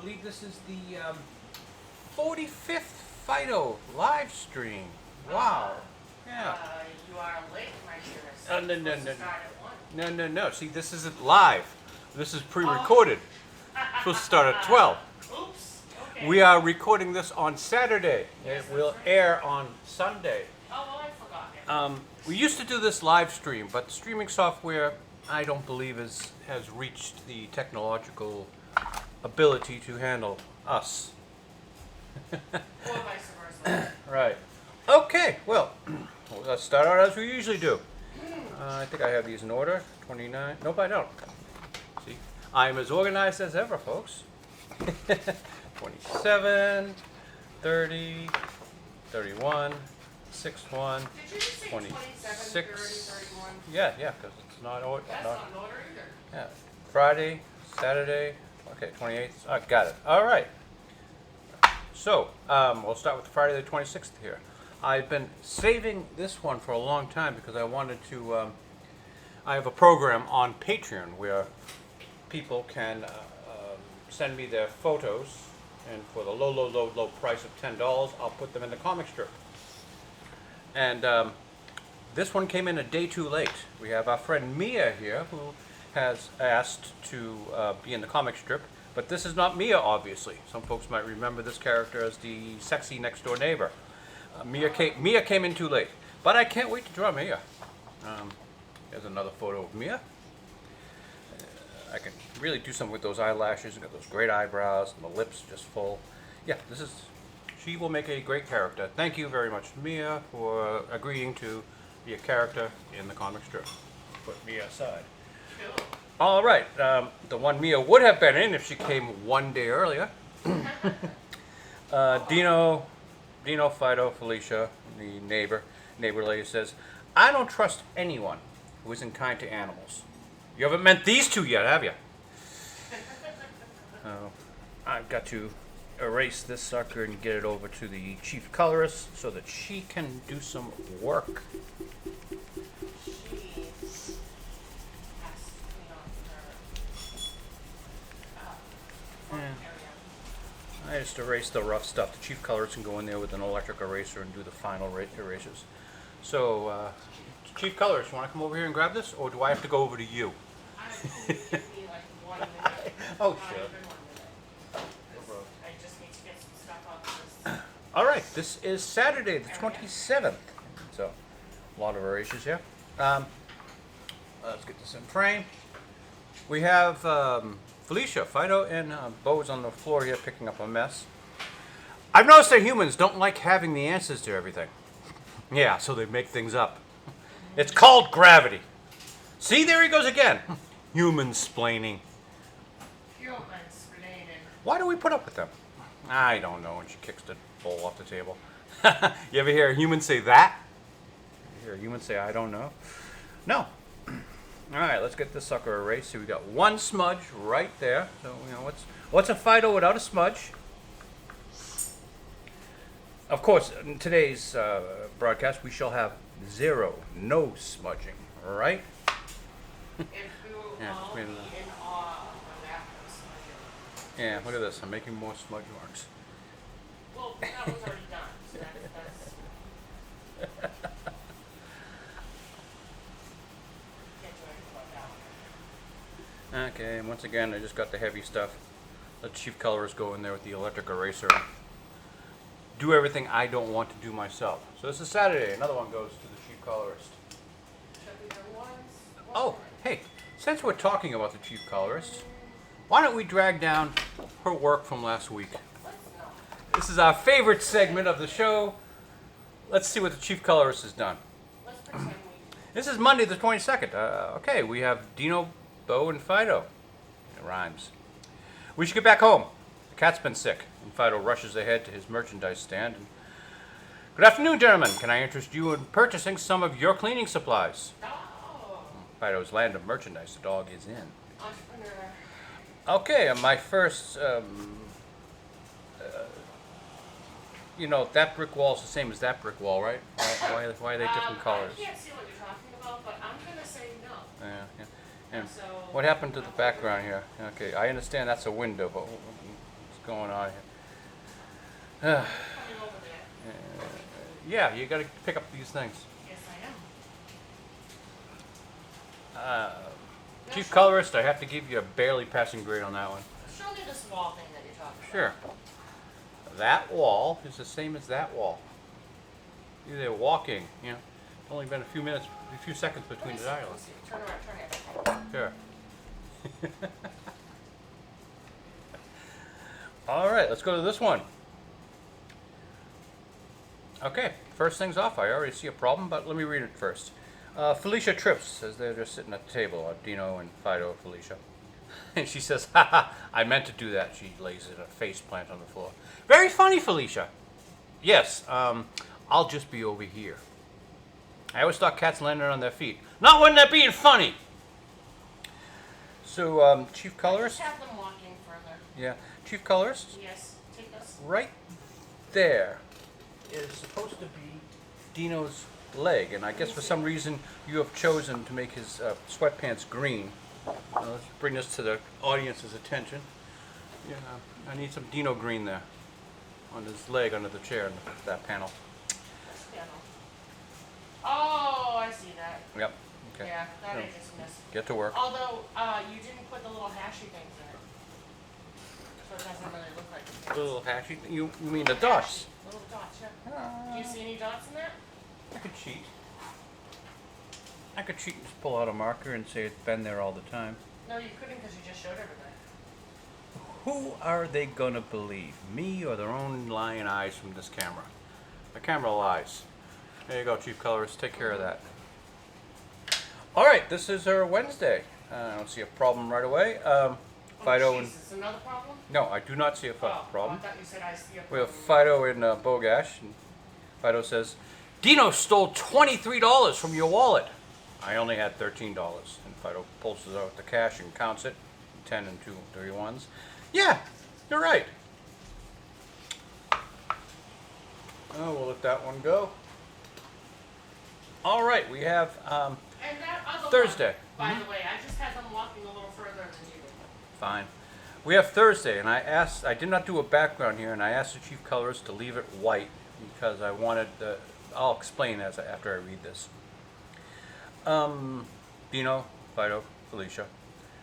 believe this is the 45th Fido live stream. Wow. Yeah. You are late, my dearest. No. See, this isn't live. This is pre-recorded. Supposed to start at 12. Oops. Okay. We are recording this on Saturday. It will air on Sunday. Oh, well, I forgot. We used to do this live stream, but the streaming software, I don't believe, has reached the technological ability to handle us. Or vice versa. Right. Okay, well, let's start out as we usually do. I think I have these in order. 29. Nope, I don't. See, I'm as organized as ever, folks. 27, 30, 31, 61, Did you just say 27, 30, 31? Yeah, because it's not order. That's not in order either. Yeah. Friday, Saturday. Okay, 28th. I got it. All right. So, we'll start with Friday the 26th here. I've been saving this one for a long time because I wanted to, I have a program on Patreon where people can send me their photos, and for the low price of $10, I'll put them in the comic strip. And this one came in a day too late. We have our friend Mia here who has asked to be in the comic strip, but this is not Mia, obviously. Some folks might remember this character as the sexy next door neighbor. Mia came in too late, but I can't wait to draw Mia. Here's another photo of Mia. I can really do something with those eyelashes. Got those great eyebrows and the lips just full. Yeah, she will make a great character. Thank you very much, Mia, for agreeing to be a character in the comic strip. Put Mia aside. Cool. All right, the one Mia would have been in if she came one day earlier. Dino, Fido, Felicia, the neighbor lady says, I don't trust anyone who isn't kind to animals. You haven't met these two yet, have you? I've got to erase this sucker and get it over to the chief colorist so that she can do some work. I just erased the rough stuff. The chief colorist can go in there with an electric eraser and do the final erasures. So, chief colorist, you want to come over here and grab this, or do I have to go over to you? Give me like 1 minute. Oh, Not sure. even 1 minute. I just need to get some stuff off this. All right, this is Saturday, the 27th. So, a lot of erasures here. Let's get this in frame. We have Felicia, Fido, and Bo's on the floor here picking up a mess. I've noticed that humans don't like having the answers to everything. Yeah, so they make things up. It's called gravity. See, there he goes again. Human-splaining. Human-splaining. Why do we put up with them? I don't know, and she kicks the bowl off the table. You ever hear a human say that? You hear a human say, I don't know? No. All right, let's get this sucker erased. So we got one smudge right there. So, you know, what's a Fido without a smudge? Of course, in today's broadcast, we shall have no smudging, right? If you Yeah, all we be have in awe of that person. Yeah, look at this. I'm making more smudge marks. Well, that was already done. So that's Can't do anything about that one. Okay, and once again, I just got the heavy stuff. Let chief colorist go in there with the electric eraser. Do everything I don't want to do myself. So this is Saturday. Another one goes to the chief colorist. Should be there once. Oh, hey, since we're talking about the chief colorist, why don't we drag down her work from last week? Let's not. This is our favorite segment of the show. Let's see what the chief colorist has done. Let's pretend we. This is Monday the 22nd. Okay, we have Dino, Bo, and Fido. It rhymes. We should get back home. The cat's been sick, and Fido rushes ahead to his merchandise stand. Good afternoon, gentlemen. Can I interest you in purchasing some of your cleaning supplies? Oh, Fido's land of merchandise. The dog is in. entrepreneur. Okay, my first, that brick wall is the same as that brick wall, right? Why are they different colors? I can't see what you're talking about, but I'm gonna say no. And So. what happened to the background here? Okay, I understand that's a window, but going on here. Coming over there. Yeah, you got to pick up these things. Yes, I am. Chief colorist, I have to give you a barely passing grade on that one. Show me this wall thing that you're talking about. Sure. That wall is the same as that wall. They're walking, you know. It's only been a few seconds between the Let me dialogue. see. Turn around, turn it. Sure. All right, let's go to this one. Okay, first things off, I already see a problem, but let me read it first. Felicia trips as they're just sitting at the table, Dino and Fido, Felicia. And she says, haha, I meant to do that. She lays it a face plant on the floor. Very funny, Felicia. Yes, I'll just be over here. I always thought cats landed on their feet. Not when they're being funny. So, Chief Colorist? Just have them walking further. Yeah, Chief Colorist? Yes, take us. Right there is supposed to be Dino's leg, and I guess for some reason you have chosen to make his sweatpants green. Let's bring this to the audience's attention. Yeah, I need some Dino green there on his leg under the chair in that panel. Yeah, no. Oh, I see that. Yep. Okay. Yeah, that So, I just missed. get to work. Although, you didn't put the little hashy things in it. So it doesn't really look like it. The little hashy. You mean the dots? Little dots, yeah. Do you see any dots in that? I could cheat. I could cheat and just pull out a marker and say it's been there all the time. No, you couldn't because you just showed everybody. Who are they gonna believe? Me or their own lying eyes from this camera? The camera lies. There you go, Chief Colorist. Take care of that. All right, this is our Wednesday. I don't see a problem right away. Fido oh, and Jesus, another problem? no, I do not see a problem. Oh, I thought you said I see a We problem. have Fido and Bogash. And Fido says, Dino stole $23 from your wallet. I only had $13. And Fido pulls out the cash and counts it. 10 and 2 3 ones. Yeah, you're right. Oh, we'll let that one go. All right, we have And that other Thursday. one, by the way, I just had them walking a little further than you did. Fine. We have Thursday, and I did not do a background here, and I asked the Chief Colorist to leave it white because I wanted I'll explain after I read this. Dino, Fido, Felicia.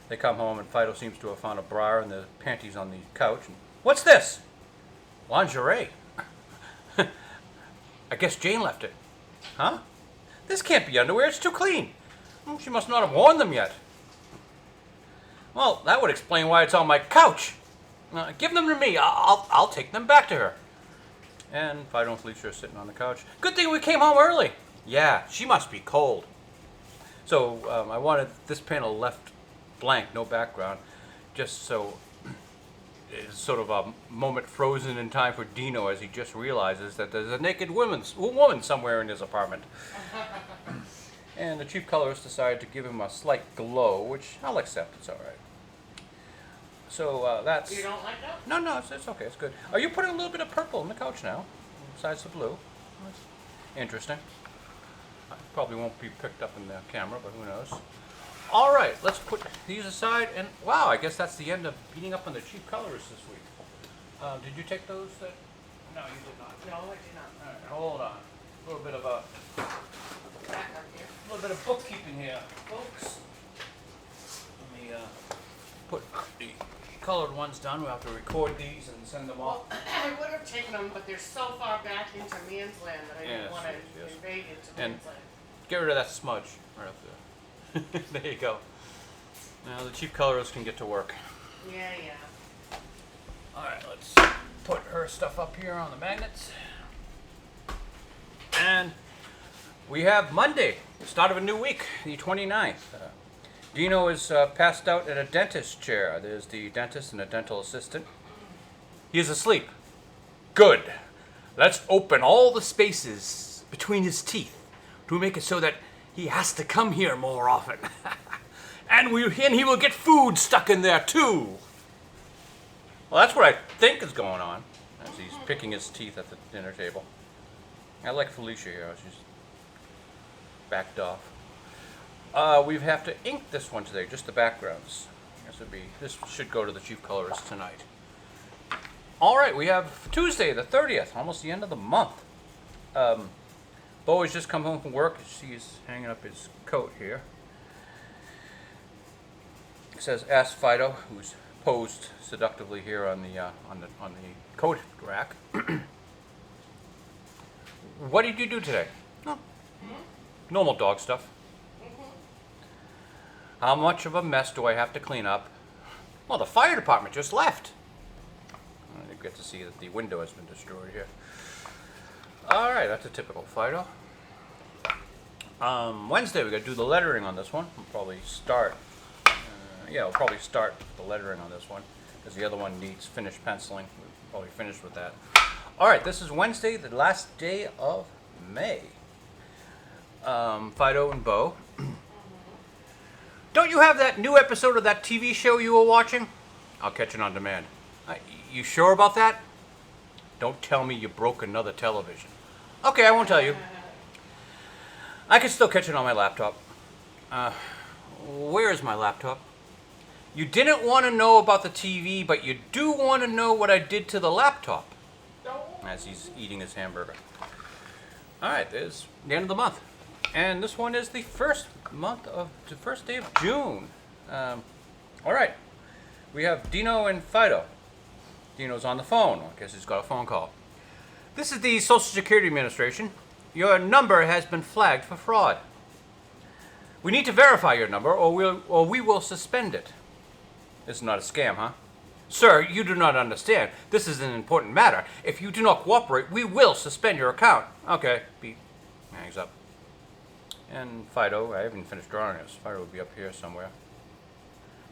They come home, and Fido seems to have found a bra and the panties on the couch. And, what's this? Lingerie. I guess Jane left it. Huh? This can't be underwear. It's too clean. She must not have worn them yet. Well, that would explain why it's on my couch. Give them to me. I'll take them back to her. And Fido and Felicia are sitting on the couch. Good thing we came home early. Yeah, she must be cold. So I wanted this panel left blank, no background, just so it's sort of a moment frozen in time for Dino as he just realizes that there's a naked woman somewhere in his apartment. And the Chief Colorist decided to give him a slight glow, which I'll accept. It's all right. So that's... You don't like that? No, it's okay. It's good. Are you putting a little bit of purple on the couch now, besides the blue? That's interesting. Probably won't be picked up in the camera, but who knows. All right, let's put these aside. And wow, I guess that's the end of beating up on the Chief Colorist this week. Did you take those? No, you did not. No, I did not. All right, hold on. A little bit of Back up here. a little bit of bookkeeping here, folks. Let me put the colored ones down. We'll have to record these and send them off. Well, I would have taken them, but they're so far back into man's land that I didn't Yes, want to yes. invade into And- man's land. Get rid of that smudge right up there. There you go. Now the Chief Colorist can get to work. Yeah. All right, let's put her stuff up here on the magnets. And we have Monday, the start of a new week, the 29th. Dino is passed out in a dentist chair. There's the dentist and a dental assistant. He is asleep. Good. Let's open all the spaces between his teeth to make it so that he has to come here more often. And he will get food stuck in there too. Well, that's what I think is going on as he's picking his teeth at the dinner table. I like Felicia here. She's backed off. We have to ink this one today, just the backgrounds. This should go to the Chief Colorist tonight. All right, we have Tuesday the 30th, almost the end of the month. Bo has just come home from work. He's hanging up his coat here. It says, "Ask Fido," who's posed seductively here on the coat rack. What did you do today? Oh, normal dog stuff. How much of a mess do I have to clean up? Well, the fire department just left. You get to see that the window has been destroyed here. All right, that's a typical Fido. Wednesday, we got to do the lettering on this one. We'll probably start. We'll probably start the lettering on this one because the other one needs finished penciling. We'll probably finish with that. All right, this is Wednesday, the last day of May. Fido and Bo. Don't you have that new episode of that TV show you were watching? I'll catch it on demand. You sure about that? Don't tell me you broke another television. Okay, I won't tell you. I can still catch it on my laptop. Where is my laptop? You didn't want to know about the TV, but you do want to know what I did to the laptop. As he's eating his hamburger. All right, there's the end of the month. And this one is the first day of June. All right, we have Dino and Fido. Dino's on the phone. I guess he's got a phone call. This is the Social Security Administration. Your number has been flagged for fraud. We need to verify your number, or we will suspend it. This is not a scam, huh? Sir, you do not understand. This is an important matter. If you do not cooperate, we will suspend your account. Okay, beep. Hangs up. And Fido, I haven't finished drawing this. Fido will be up here somewhere.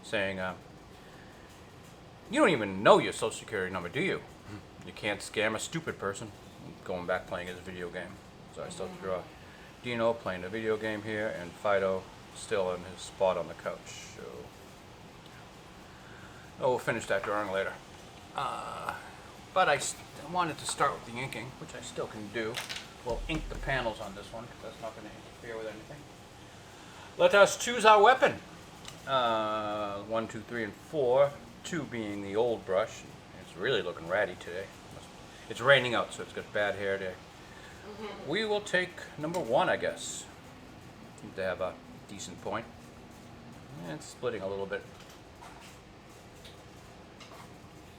Saying, you don't even know your social security number, do you? You can't scam a stupid person. Going back playing his video game. So I still have to draw Dino playing a video game here, and Fido still in his spot on the couch. So, we'll finish that drawing later. But I wanted to start with the inking, which I still can do. We'll ink the panels on this one, because that's not going to interfere with anything. Let us choose our weapon. 1, 2, 3, and 4. 2 being the old brush. It's really looking ratty today. It's raining out, so it's got bad hair day. We will take number 1, I guess. Need to have a decent point. And it's splitting a little bit.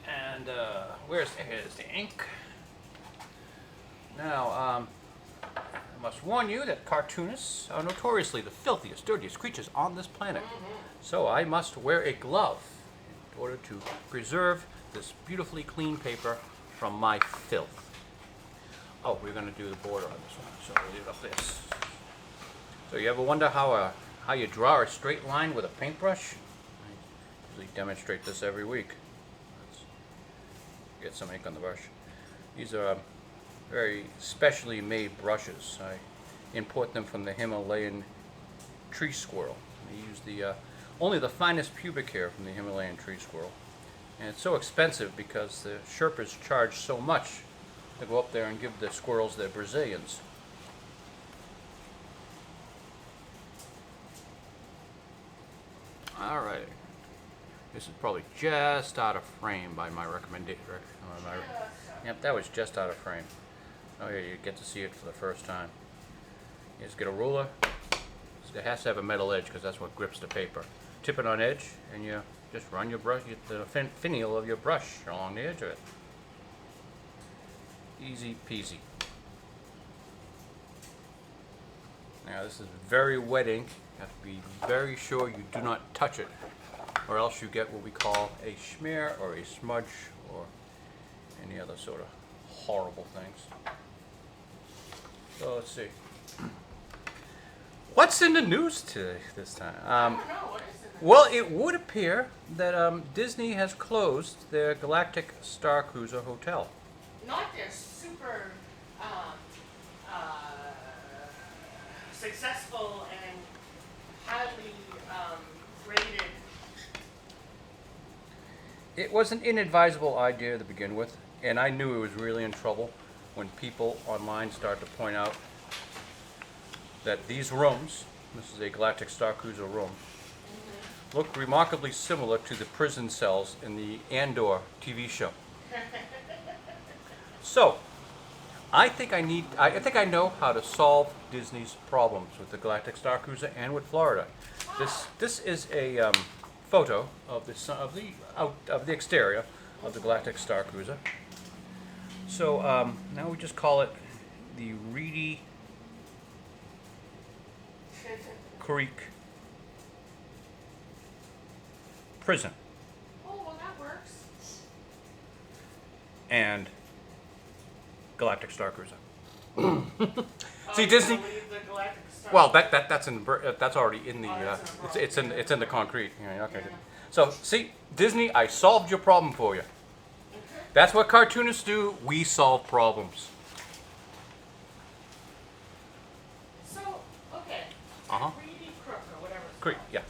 And here's the ink. Now, I must warn you that cartoonists are notoriously the filthiest, dirtiest creatures on this planet. So I must wear a glove in order to preserve this beautifully clean paper from my filth. Oh, we're going to do the border on this one, so we'll leave it like this. So you ever wonder how you draw a straight line with a paintbrush? I usually demonstrate this every week. Let's get some ink on the brush. These are very specially made brushes. I import them from the Himalayan tree squirrel. I use only the finest pubic hair from the Himalayan tree squirrel. And it's so expensive because the Sherpas charge so much to go up there and give the squirrels their Brazilians. Alright. This is probably just out of frame by my recommendation. Yep, that was just out of frame. Oh yeah, you get to see it for the first time. You just get a ruler. It has to have a metal edge because that's what grips the paper. Tip it on edge and you just run your brush, the finial of your brush along the edge of it. Easy peasy. Now this is very wet ink. You have to be very sure you do not touch it, or else you get what we call a smear or a smudge or any other sort of horrible things. So let's see. What's in the news today this time? I don't know. What is it? Well, it would appear that Disney has closed their Galactic Star Cruiser Hotel. Not their super successful and highly rated. It was an inadvisable idea to begin with, and I knew it was really in trouble when people online started to point out that these rooms, this is a Galactic Star Cruiser room, look remarkably similar to the prison cells in the Andor TV show. So, I think I know how to solve Disney's problems with the Galactic Star Cruiser and with Florida. This is a photo of the exterior of the Galactic Star Cruiser. So now we just call it the Reedy Creek Prison. Oh, well, that works. And Galactic Star Cruiser. See, You Disney. gotta leave the Galactic Star. Well, that's already in the it's in the concrete. Yeah, okay. Yeah. So see, Disney, I solved your problem for you. Okay. That's what cartoonists do. We solve problems. So, okay. Uh-huh. Reedy Crook or whatever it's Great. called. Yeah.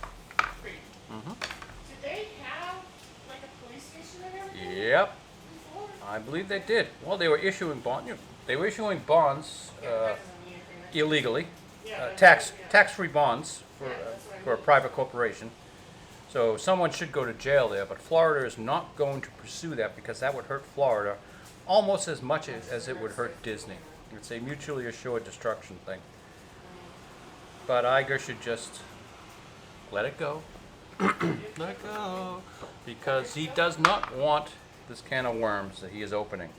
Creek. Mm-hmm. Did they have like a police station and everything? Yep. Before? I believe they did. Well, they were issuing bonds Yeah, that doesn't mean anything. That's- illegally, Yeah, that's yeah. tax-free bonds Yeah, that's what I for a mean. private corporation. So someone should go to jail there, but Florida is not going to pursue that because that would hurt Florida almost as much as it would hurt Disney. It's a mutually assured destruction thing. But Iger should just let it go. Let it go. Because he does not want this can of worms that he is opening.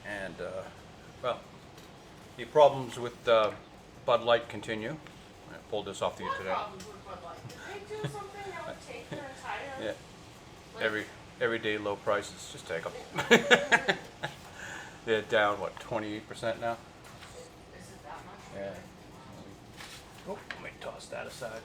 And, well, the problems with Bud Light continue. I pulled this off the What internet. problems with Bud Light? Did they do something that would take their entire? Yeah, like- everyday low prices, just take them. They're down, what, 28% now? Is it that much? Yeah. Oh, let me toss that aside.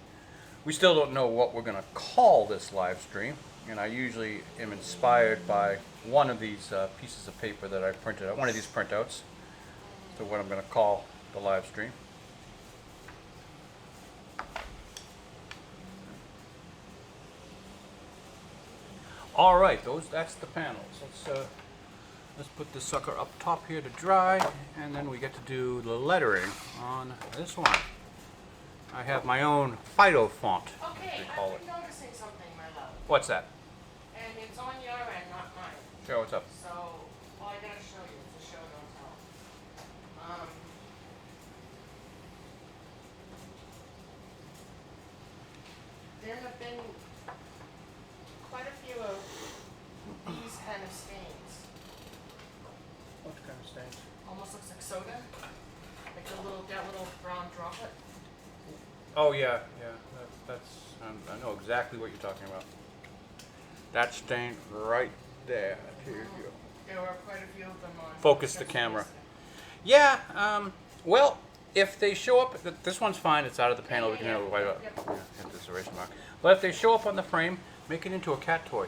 We still don't know what we're going to call this live stream, and I usually am inspired by one of these pieces of paper that I printed out, one of these printouts, to what I'm going to call the live stream. All right, that's the panels. Let's put this sucker up top here to dry, and then we get to do the lettering on this one. I have my own Fido font, Okay, they call I've it. been noticing something, my love. What's that? And it's on your end, not mine. Sure, what's up? So, well, I gotta show you. It's a show, don't tell. There have been quite a few of these kind of stains. What kind of stains? Almost looks like soda. Like that little brown droplet. Oh yeah, that's I know exactly what you're talking about. That stain right there. Here you go. There were quite a few of them on. Focus the camera. Yeah. Well, if they show up, this one's fine. It's out of the panel. We can have it right up. Yep. Yeah, hit this erase mark. But if they show up on the frame, make it into a cat toy.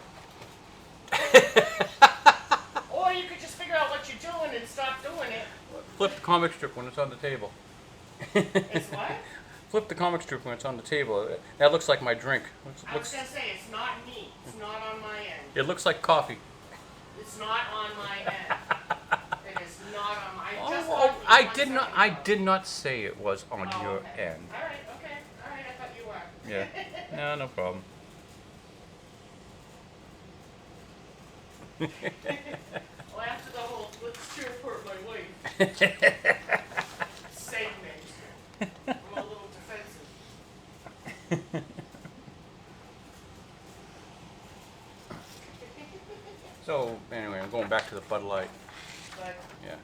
Or you could just figure out what you're doing and stop doing it. Flip the comic strip when it's on the table. It's what? Flip the comic strip when it's on the table. That looks like my drink. I was gonna say, it's not me. It's not on my end. It looks like coffee. It's not on my end. It is not on my. Just Oh, got me I 1 did not. second I ago. did not say it was on Oh, your okay. end. All right. Okay. All right. I thought you were. Yeah. No, no problem. Well, after the whole let's cheer for my wife segment, I'm a little defensive. So anyway, I'm going back to the Bud Light. But Yeah.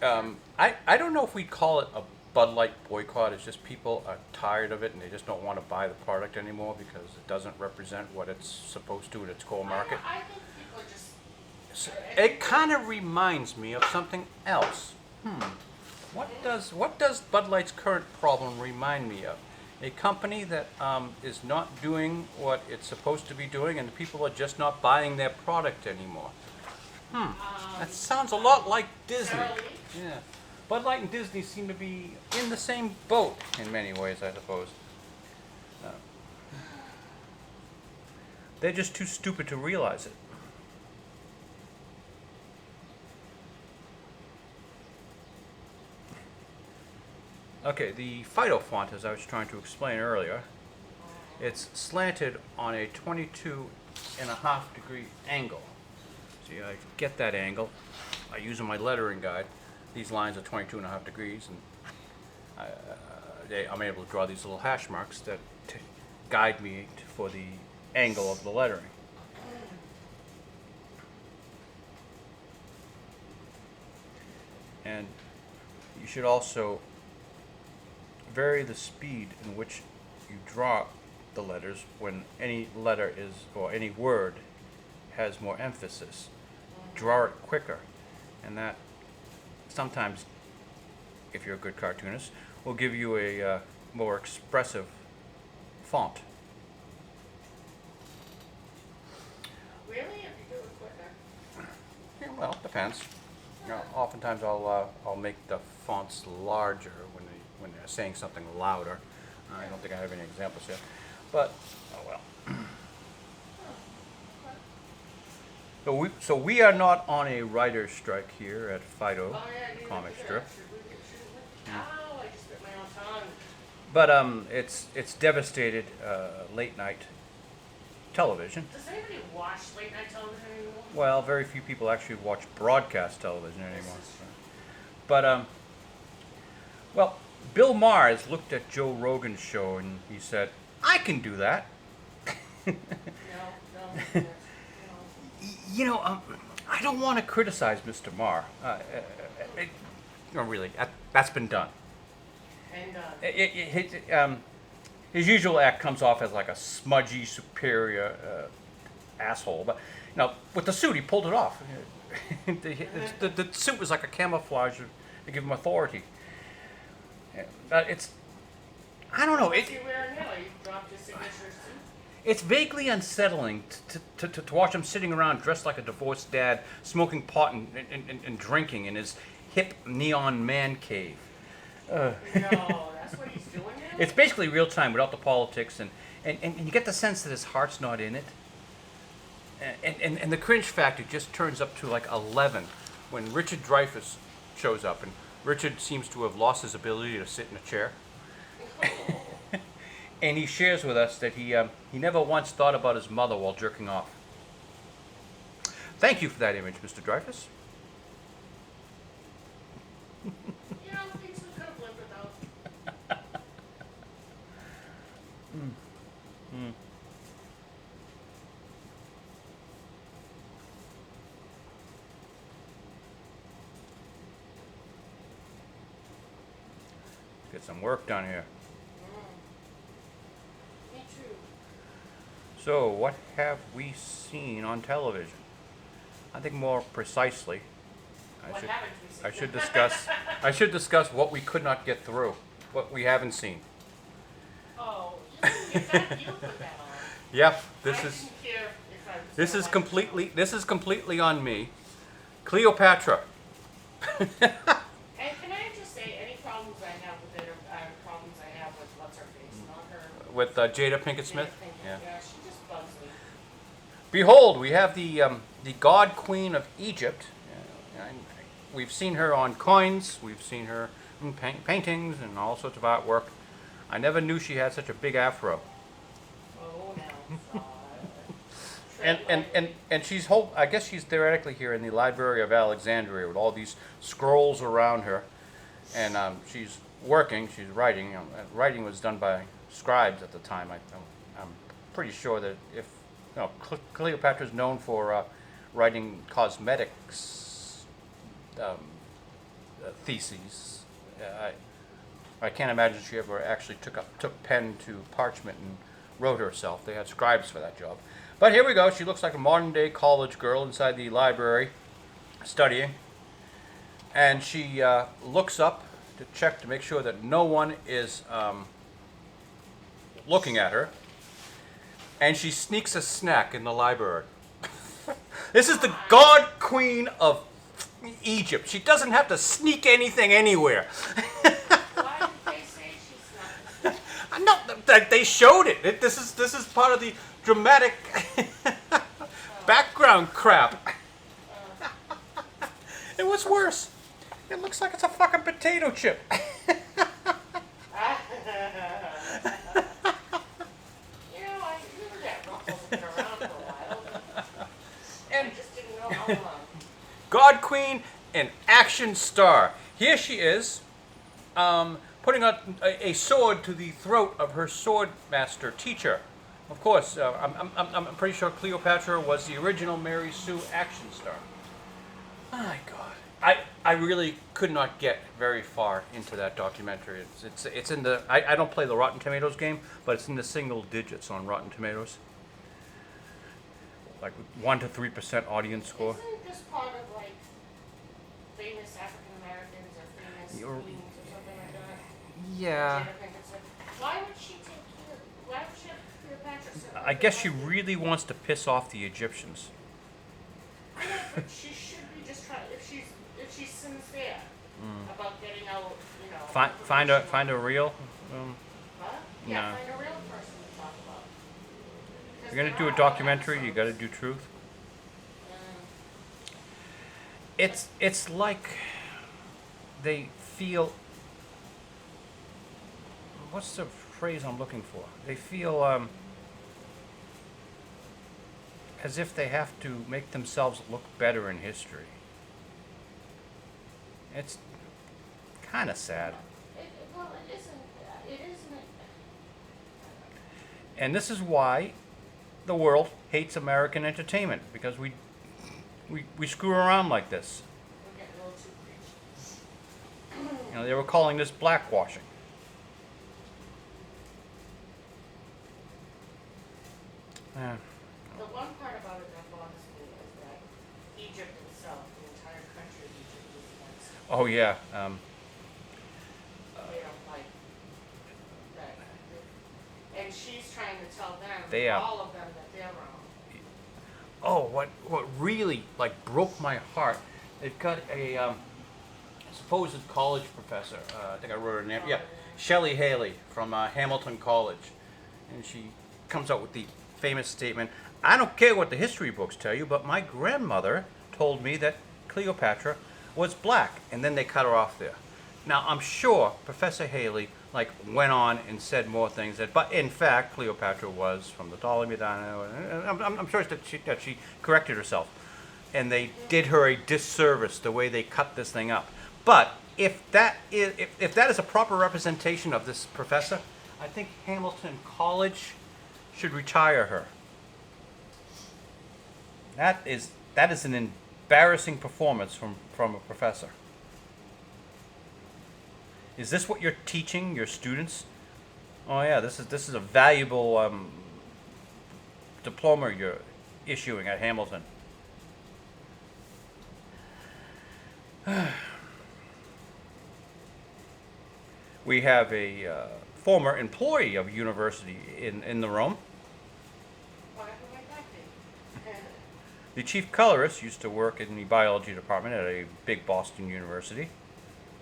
on I don't know if we'd call it a Bud Light boycott. It's just people are tired of it and they just don't want to buy the product anymore because it doesn't represent what it's supposed to in its core market. I think people are just. It kind of reminds me of something else. What does Bud Light's current problem remind me of? A company that is not doing what it's supposed to be doing, and the people are just not buying their product anymore. That sounds a lot like Disney. Sara Lee? Yeah, Bud Light and Disney seem to be in the same boat in many ways, I suppose. They're just too stupid to realize it. Okay, the Fido font, as I was trying to explain earlier, It's slanted on a 22.5 degree angle. See, I get that angle. I use in my lettering guide. These lines are 22.5 degrees, and I'm able to draw these little hash marks that guide me for the angle of the lettering. And you should also vary the speed in which you draw the letters when any letter is, or any word has more emphasis. Draw it quicker, and that sometimes, if you're a good cartoonist, will give you a more expressive font. Really? If you do it quicker? Yeah, well, it depends. You know, oftentimes I'll make the fonts larger when they're saying something louder. I don't think I have any examples here, but oh well. So we are not on a writer's strike here at Fido Oh, yeah, you Comic look at Strip, that. Should we? Ow, I just bit my own tongue. but it's devastated late night television. Does anybody watch late night television anymore? Well, very few people actually watch broadcast television anymore. This is true. But well, Bill Maher looked at Joe Rogan's show and he said, "I can do that." No, no. You know, I don't want to criticize Mr. Maher. No, really, that's been done. And His usual act comes off as like a smudgy, superior asshole. But you know, with the suit, he pulled it off. The suit was like a camouflage to give him authority. It's, I don't know. what's he wearing now? He dropped his signature suit. It's vaguely unsettling to watch him sitting around dressed like a divorced dad, smoking pot and drinking in his hip neon man cave. No, that's what he's doing now? It's basically real time without the politics, and you get the sense that his heart's not in it. And the cringe factor just turns up to like 11 when Richard Dreyfuss shows up, and Richard seems to have lost his ability to sit in a chair. And he shares with us that he never once thought about his mother while jerking off. Thank you for that image, Mr. Dreyfuss. Yeah, things we could have lived without. Get some work done here. Me too. So, what have we seen on television? I think more precisely, What haven't we seen? I should discuss what we could not get through, what we haven't seen. Oh, you put that on. Yep, I didn't care if I was this gonna is watch completely on me. Cleopatra. it. And can I just say, any problems I have with it are problems I have with what's her face, not her. With Jada Pinkett Smith. Yeah, she just bugs me. Behold, we have the God Queen of Egypt. We've seen her on coins. We've seen her in paintings and all sorts of artwork. I never knew she had such a big afro. Oh, now. And she's I guess she's theoretically here in the Library of Alexandria with all these scrolls around her, and she's working. She's writing. Writing was done by scribes at the time. I'm pretty sure that if Cleopatra is known for writing cosmetics theses. I can't imagine she ever actually took pen to parchment and wrote herself. They had scribes for that job. But here we go. She looks like a modern-day college girl inside the library, studying. And she looks up to check to make sure that no one is looking at her. And she sneaks a snack in the library. This is the God Queen of Egypt. She doesn't have to sneak anything anywhere. Why did they say she's not? No, they showed it. This is part of the dramatic background crap. And what's worse, it looks like it's a fucking potato chip. alone. God Queen and action star. Here she is, putting a sword to the throat of her sword master teacher. Of course, I'm pretty sure Cleopatra was the original Mary Sue action star. My God, I really could not get very far into that documentary. It's in the I don't play the Rotten Tomatoes game, but it's in the single digits on Rotten Tomatoes. Like 1 to 3% audience score. Isn't this part of like famous African Americans or famous You're- queens or something like that? Yeah. Why would she take care? Why would she have Cleopatra sit I like guess that? she really wants to piss off the Egyptians. I know, but she should be just trying. If she's sincere about getting out, you know. Find information. a real. Huh? Yeah, No. find a real person to talk about. You're gonna do a documentary. You got to do truth. It's like they feel. What's the phrase I'm looking for? They feel as if they have to make themselves look better in history. It's kind of sad. Well, it isn't. It isn't. And this is why the world hates American entertainment, because we screw around like this. We're getting a little too preachy. You know, they were calling this blackwashing. Yeah. The one part about it that bothers me is that Egypt itself, the entire country of Egypt, is against it. Oh yeah. They don't like that. And she's trying to tell them, They are- all of them, that they're wrong. Oh, what really like broke my heart? They've got a supposed college professor. I think I wrote her name. Yeah, Shelley Haley from Hamilton College, and she comes out with the famous statement: "I don't care what the history books tell you, but my grandmother told me that Cleopatra was black." And then they cut her off there. Now I'm sure Professor Haley like went on and said more things but in fact Cleopatra was from the Ptolemy dynasty. I'm sure that she corrected herself, and they did her a disservice the way they cut this thing up. But if that is a proper representation of this professor, I think Hamilton College should retire her. That is an embarrassing performance from a professor. Is this what you're teaching your students? Oh yeah, this is a valuable diploma you're issuing at Hamilton. We have a former employee of a university in the room. Why would that be? The chief colorist used to work in the biology department at a big Boston university.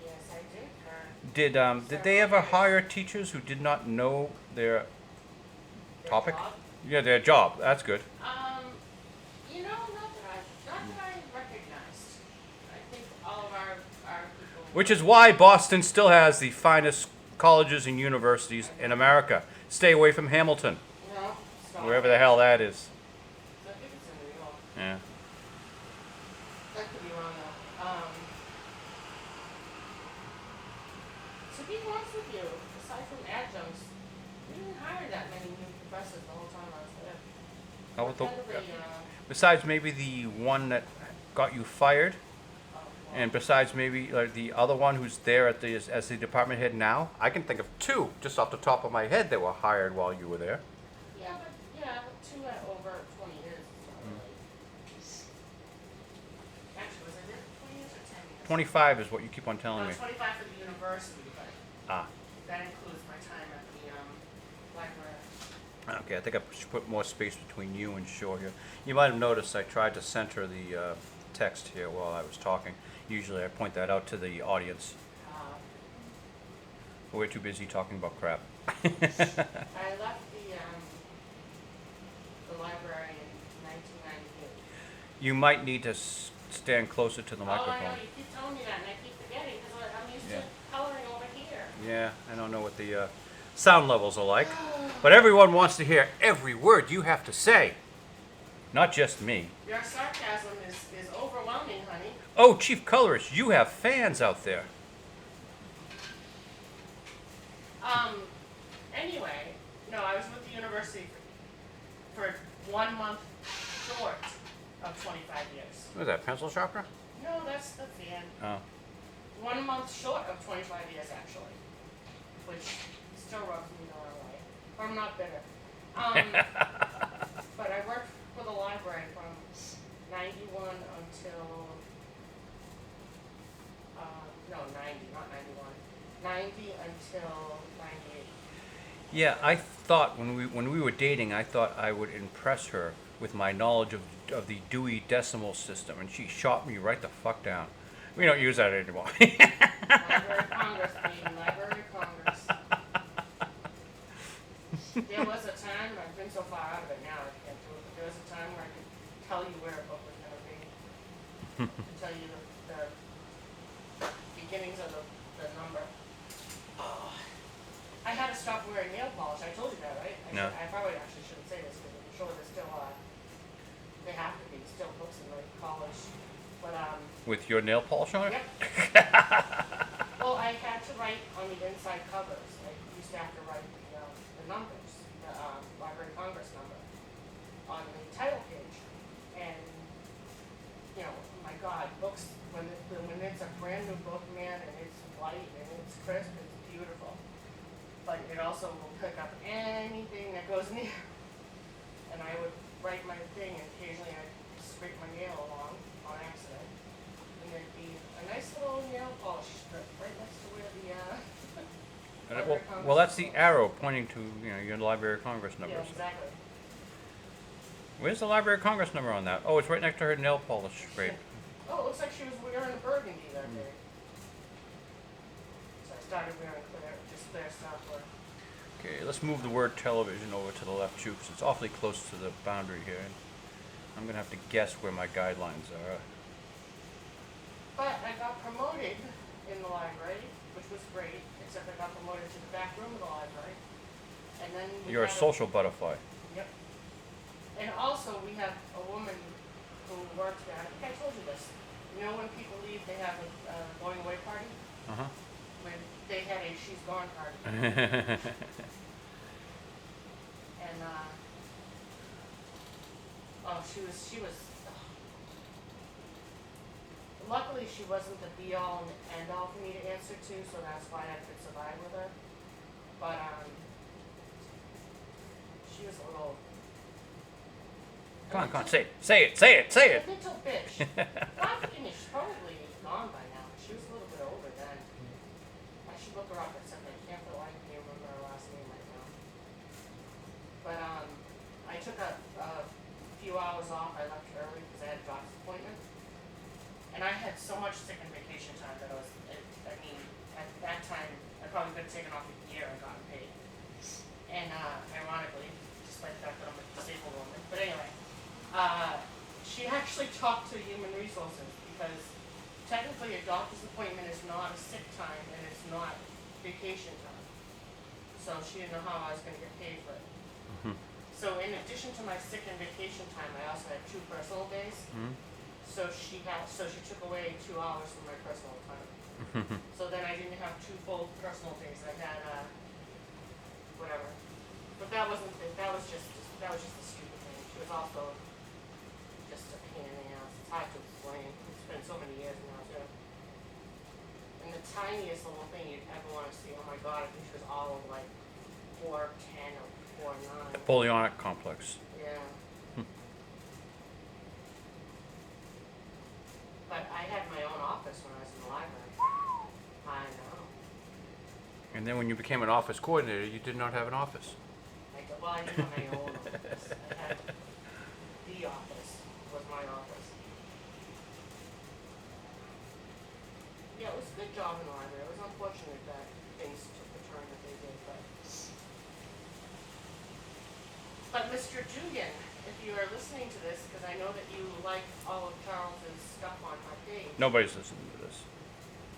Yes, I did. Did they ever hire teachers who did not know their topic? Job? Yeah, their job. That's good. You know, not that I recognized. I think all of our people. Which is why Boston still has the finest colleges and universities in America. Stay away from Hamilton, No, stop. wherever the hell that is. I think it's in New York. Yeah. That could be wrong though. To be honest with you, aside from adjuncts, we didn't hire that many new professors the whole time I was there. Oh, the- Kind of a, besides maybe the one that got you fired, and besides maybe like the other one who's there as the department head now, I can think of two just off the top of my head that were hired while you were there. yeah, but two at over 20 years. Is not really. Actually, was I there for 20 years or 10 years? 25 is what you keep on telling No, me. 25 for the university, but Ah, that includes my time at the library. okay. I think I should put more space between you and Shaw here. You might have noticed I tried to center the text here while I was talking. Usually I point that out to the audience. We're too busy talking about crap. I left the library in 1998. You might need to stand closer to the Oh, I know, microphone. you keep telling me that, and I keep forgetting, because I'm used Yeah. to coloring over here. Yeah, I don't know what the sound levels are like, but everyone wants to hear every word you have to say. Not just me. Your sarcasm is overwhelming, honey. Oh, Chief Colorist, you have fans out there. Anyway, no, I was with the university for 1 month short of 25 years. What is that, pencil sharpener? No, that's the fan. Oh. 1 month short of 25 years, actually. Which still rubs me the wrong way. I'm not bitter. But I worked for the library from 91 until, no, 90, not 91. 90 until 98. Yeah, I thought when we were dating, I thought I would impress her with my knowledge of the Dewey Decimal System, and she shot me right the fuck down. We don't use that anymore. Library of Congress, baby, Library of Congress. There was a time, I've been so far out of it now, I can't do it, but there was a time where I could tell you where a book was going to be. And tell you the beginnings of the number. Oh, I had to stop wearing nail polish. I told you that, right? No. I probably actually shouldn't say this because I'm sure there's still, they have to be still books in like college. But, With your nail polish on it? yep. Well, I had to write on the inside covers. I used to have to write the numbers, the Library of Congress number, on the title page. And, you know, my God, books, when it's a brand new book, man, and it's white and it's crisp, it's beautiful. But it also will pick up anything that goes near. And I would write my thing, and occasionally I'd scrape my nail along on accident. And there'd be a nice little nail polish strip right next to where the Library of Congress Well, that's the was. arrow pointing to your Library of Congress number. Yeah, exactly. Where's the Library of Congress number on that? Oh, it's right next to her nail polish scrape. Oh, it looks like she was wearing a burgundy that day. So I started wearing clear stuff. Okay, let's move the word television over to the left too, because it's awfully close to the boundary here. And I'm gonna have to guess where my guidelines are. But I got promoted in the library, which was great, except I got promoted to the back room of the library. And then we You're a had social butterfly. Yep. And also, we have a woman who works there. I think I told you this. You know, when people leave, they have a going away party. Uh-huh. When they had a she's gone party. And oh, she was. Luckily, she wasn't the be all and end all for me to answer to, so that's why I could survive with her. But she was a little. Come on, say it. A little bitch. Not finished. She's probably gone by now. She was a little bit older then. I should look her up or something. I can't for the life of me remember her last name right now. But I took a few hours off. I left early because I had a doctor's appointment. And I had so much sick and vacation time that I mean, at that time, I probably could have taken off a year and gotten paid. And ironically, despite the fact that I'm a disabled woman, but anyway, she actually talked to Human Resources because technically a doctor's appointment is not a sick time and it's not vacation time. So she didn't know how I was going to get paid for it. Mhm. So in addition to my sick and vacation time, I also had 2 personal days. Mhm. So she took away 2 hours from my personal time. So then I didn't have 2 full personal days. I had whatever. But that was just a stupid thing. She was also just a pain in the ass. It's hard to explain. It's been so many years now too. And the tiniest little thing you'd ever want to see. Oh my God! I think she was all of like 4'10" or 4'9". Napoleonic complex. Yeah. But I had my own office when I was in the library. I know. And then when you became an office coordinator, you did not have an office. I didn't have my own office. I had the office was my office. Yeah, it was a good job in the library. It was unfortunate that things took the turn that they did, but Mr. Dugan, if you are listening to this, because I know that you like all of Charles's stuff on my page. Nobody's listening to this.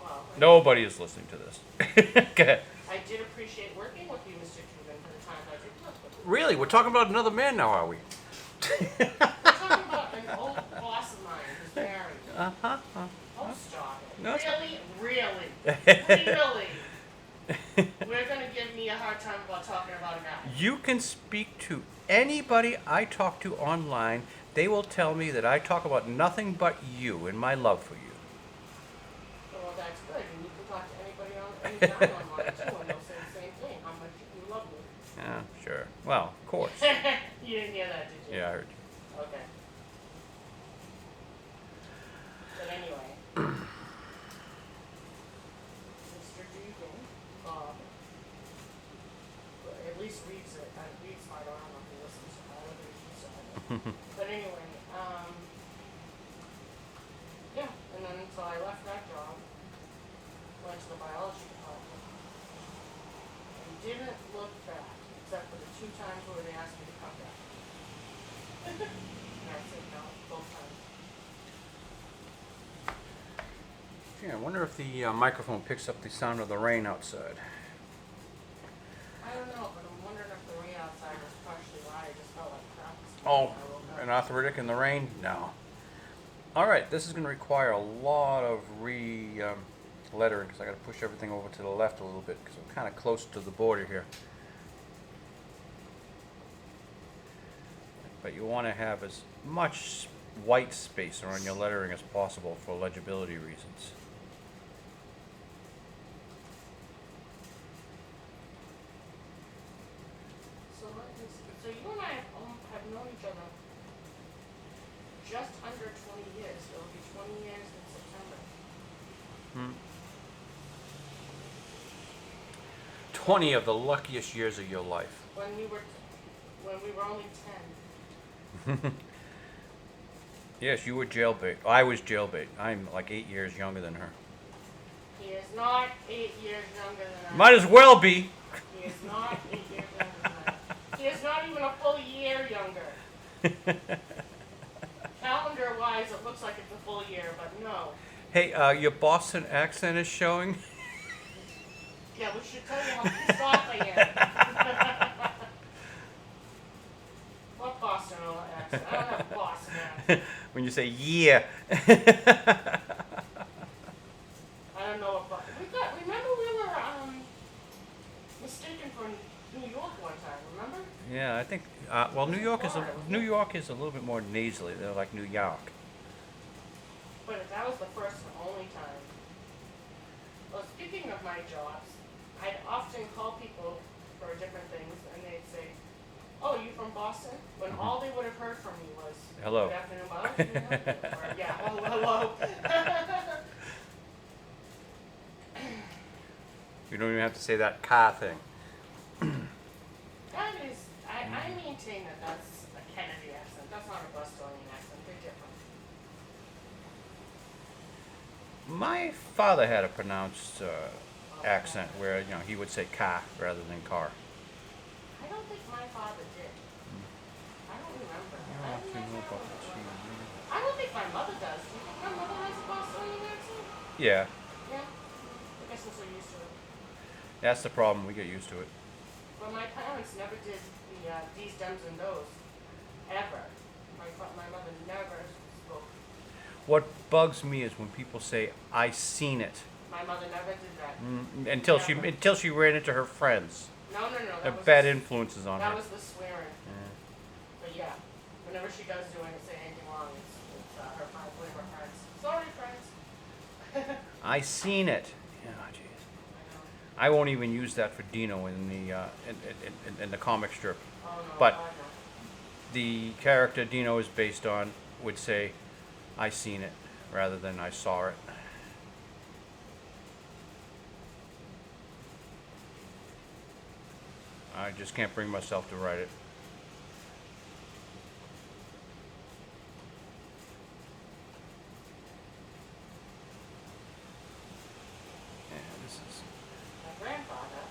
Well, Nobody is listening to this. Go ahead. I did appreciate working with you, Mr. Dugan, for the time I did work with you. Really? We're talking about another man now, are we? We're talking married. Uh-huh. Oh, stop it. No, it's Really? Really? We're gonna give me a hard time about talking about a guy. You can speak to anybody I talk to online. They will tell me that I talk about nothing but you and my love for you. Well, that's good. And you can talk to anybody on any guy online too, and they'll say the same thing. How much you love me. Yeah, sure. Well, of course. You didn't hear that, did you? Yeah, I heard you. Okay. But anyway. Mr. Deegan, Bob, at least reads it. Reads my arm if he listens to all of it. But anyway, yeah. And then so I left that job, went to the biology department, and didn't look back, except for the 2 times where they asked me to come back. And I said no, both times. Yeah, I wonder if the microphone picks up the sound of the rain outside. I don't know, but I'm wondering if the rain outside was partially why I just felt like crap. Oh, when I woke up. an arthritic in the rain? No. All right, this is going to require a lot of lettering because I got to push everything over to the left a little bit because I'm kind of close to the border here. But you want to have as much white space around your lettering as possible for legibility reasons. So you and I have known each other just under 20 years. It will be 20 years in September. 20 of the luckiest years of your life. When we were only 10. Yes, you were jailbait. I was jailbait. I'm like 8 years younger than her. He is not 8 years younger than I. Might as well be. He is not 8 years younger than I. He is not even a full year younger. Calendar-wise, it looks like it's a full year, but no. Hey, your Boston accent is showing. Yeah, we should tell you how pissed off I am. What Boston accent? I don't have a Boston accent. When you say yeah. I don't know what Boston. Remember we were mistaken for New York one time. Remember? Yeah, I think. Well, New York is a little bit more nasally. They're like New York. But that was the first and only time. Well, speaking of my jobs, I'd often call people for different things, and they'd say, "Oh, you from Boston?" When all they would have heard from me was, Hello. "Good afternoon, Bob." Or, yeah, hello. You don't even have to say that car thing. That is, I maintain that that's a Kennedy accent. That's not a Bostonian accent. They're different. My father had a pronounced accent where he would say car rather than car. I don't think my father did. I don't remember. I don't think my mother does. Do you think my mother has a Bostonian accent? Yeah, Yeah. I guess I'm so used to it. that's the problem. We get used to it. But my parents never did the these, dems, and those. Ever. My mother never spoke. What bugs me is when people say "I seen it" My mother never did that. until Never. she ran into her friends. No. They're That was bad the, influences on that her. was the swearing. But yeah, whenever she does do say anything wrong, it's her one of her friends. Sorry, friends. I seen it. Yeah, jeez. I know. I won't even use that for Dino in the comic strip. Oh no. But I know. the character Dino is based on would say, "I seen it," rather than "I saw it." I just can't bring myself to write it. Yeah, My grandfather,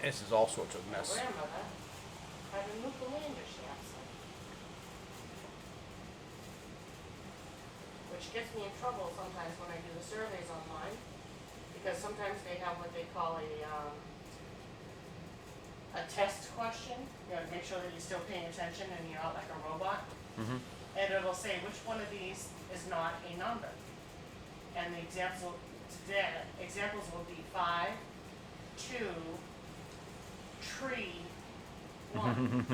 this is all sorts of my mess. grandmother, had a Newfoundlandish accent. Which gets me in trouble sometimes when I do the surveys online, because sometimes they have what they call a a test question, you know, to make sure that you're still paying attention and you're not like a robot. Mm-hmm. And it'll say which one of these is not a number. And the examples will be 5, 2, tree, 1.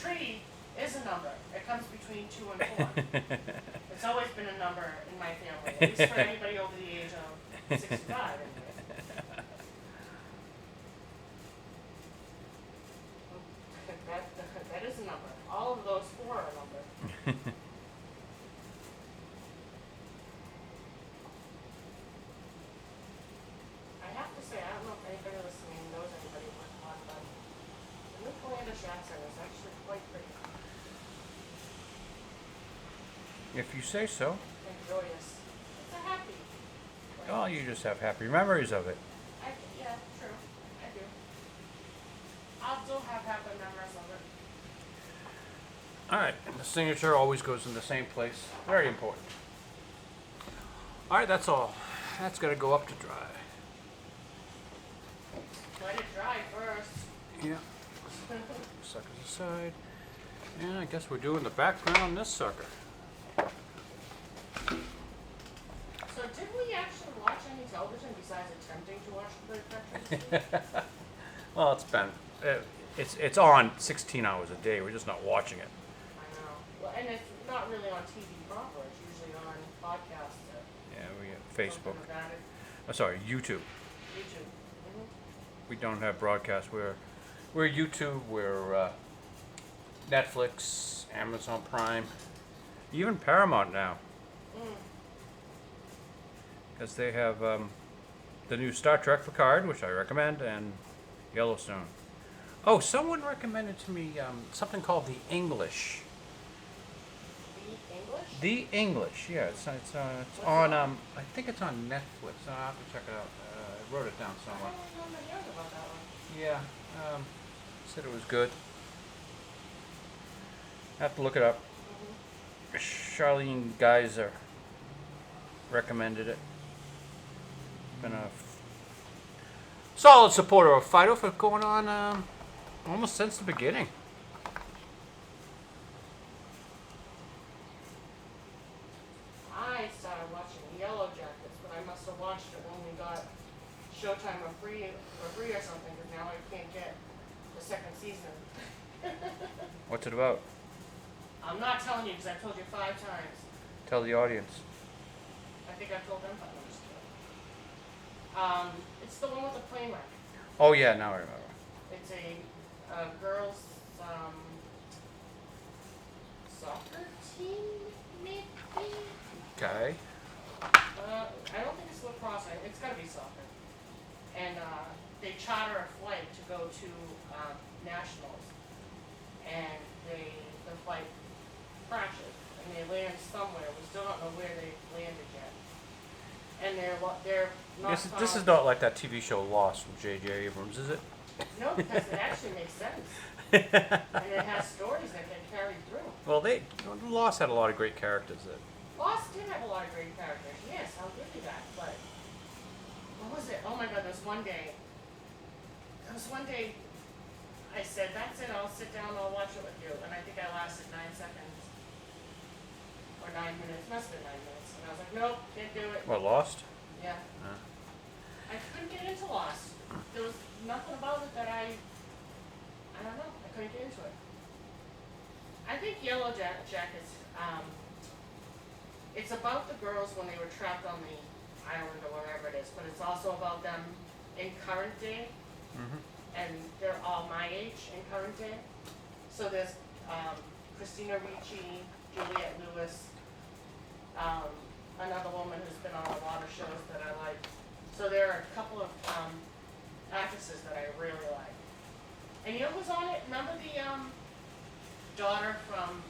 Tree is a number. It comes between 2 and 4. It's always been a number in my family, at least for anybody over the age of 65 anyway. That is a number. All of those 4 are a number. I have to say, I don't know if anybody listening knows anybody who went on, but the new Calandra Jackson is actually quite pretty If you say so. and joyous. It's a happy. Oh, you just have happy memories of it. Yeah, true. I do. I'll still have happy memories of it. All right, and the signature always goes in the same place. Very important. All right, that's all. That's got to go up to dry. Let it dry first. Yeah. Suckers aside. And I guess we're doing the background on this sucker. So did we actually watch any television besides attempting to watch the Veterans? Well, it's on 16 hours a day. We're just not watching it. I know. Well, and it's not really on TV proper. It's usually on podcasts or Yeah, we have Facebook. something about it. Oh, sorry, YouTube. YouTube. We don't have broadcast. We're YouTube. We're Netflix, Amazon Prime, even Paramount now, because they have the new Star Trek Picard, which I recommend, and Yellowstone. Oh, someone recommended to me something called The English. The English? The English, yeah. It's on. I think it's on Netflix. I'll have to check it out. I wrote it down I somewhere. don't remember hearing about that one. Yeah. Said it was good. I have to look it up. Charlene Geyser recommended it. Been a solid supporter of Fido for going on almost since the beginning. I started watching Yellow Jackets, but I must have watched it when we got Showtime for free or something, because now I can't get the second season. What's it about? I'm not telling you because I've told you 5 times. Tell the audience. I think I've told them 5 times. It's the one with the plane wreck. Oh yeah, now I remember. It's a girls' soccer team, maybe? Okay. I don't think it's lacrosse. It's got to be soccer. And they charter a flight to go to nationals, and the flight crashes, and they land somewhere. We still don't know where they landed yet. And they're not. This is not like that TV show Lost from J.J. Abrams, is it? No, because it actually makes sense, and it has stories that get carried through. Well, Lost had a lot of great characters. Lost did have a lot of great characters. Yes, I'll give you that. But what was it? Oh my God! There was one day I said, "That's it. I'll sit down. I'll watch it with you." And I think I lasted 9 seconds or 9 minutes. Must have been 9 minutes. And I was like, "Nope, can't do it." What, Lost? Yeah. I couldn't get into Lost. There was nothing about it that I don't know. I couldn't get into it. I think Yellow Jackets. It's about the girls when they were trapped on the island or wherever it is, but it's also about them in current day, and they're all my age in current day. So there's Christina Ricci, Juliette Lewis, another woman who's been on a lot of shows that I like. So there are a couple of actresses that I really like. And you know who's on it? Remember the daughter from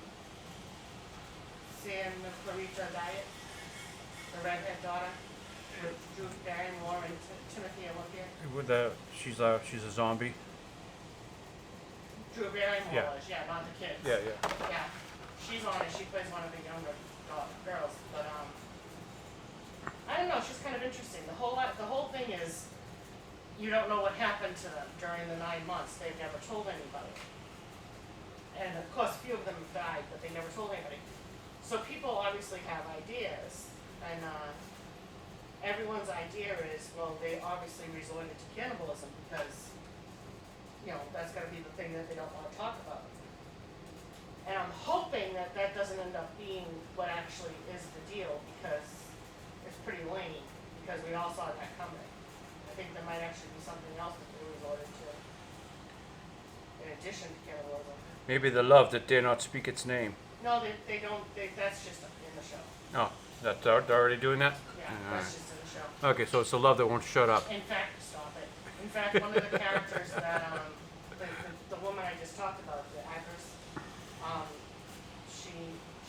San Clarita Diet? The redhead daughter? With Drew Barrymore and Timothy Olympia? She's a zombie. Drew Barrymore Yeah. was, yeah, not the kids. Yeah. Yeah, she's on it. She plays one of the younger girls, but I don't know. She's kind of interesting. The whole thing is you don't know what happened to them during the 9 months. They've never told anybody. And of course, a few of them have died, but they never told anybody. So people obviously have ideas, and everyone's idea is, well, they obviously resorted to cannibalism because, you know, that's going to be the thing that they don't want to talk about. And I'm hoping that that doesn't end up being what actually is the deal, because it's pretty lame, because we all saw that coming. I think there might actually be something else that they resorted to, in addition to cannibalism. Maybe the love that dare not speak its name. No, they don't, that's just in the show. Oh, they're already doing that? Yeah, Alright. that's just in the show. Okay, so it's the love that won't shut up. In fact, stop it. In fact, one of the characters that, the woman I just talked about, the actress,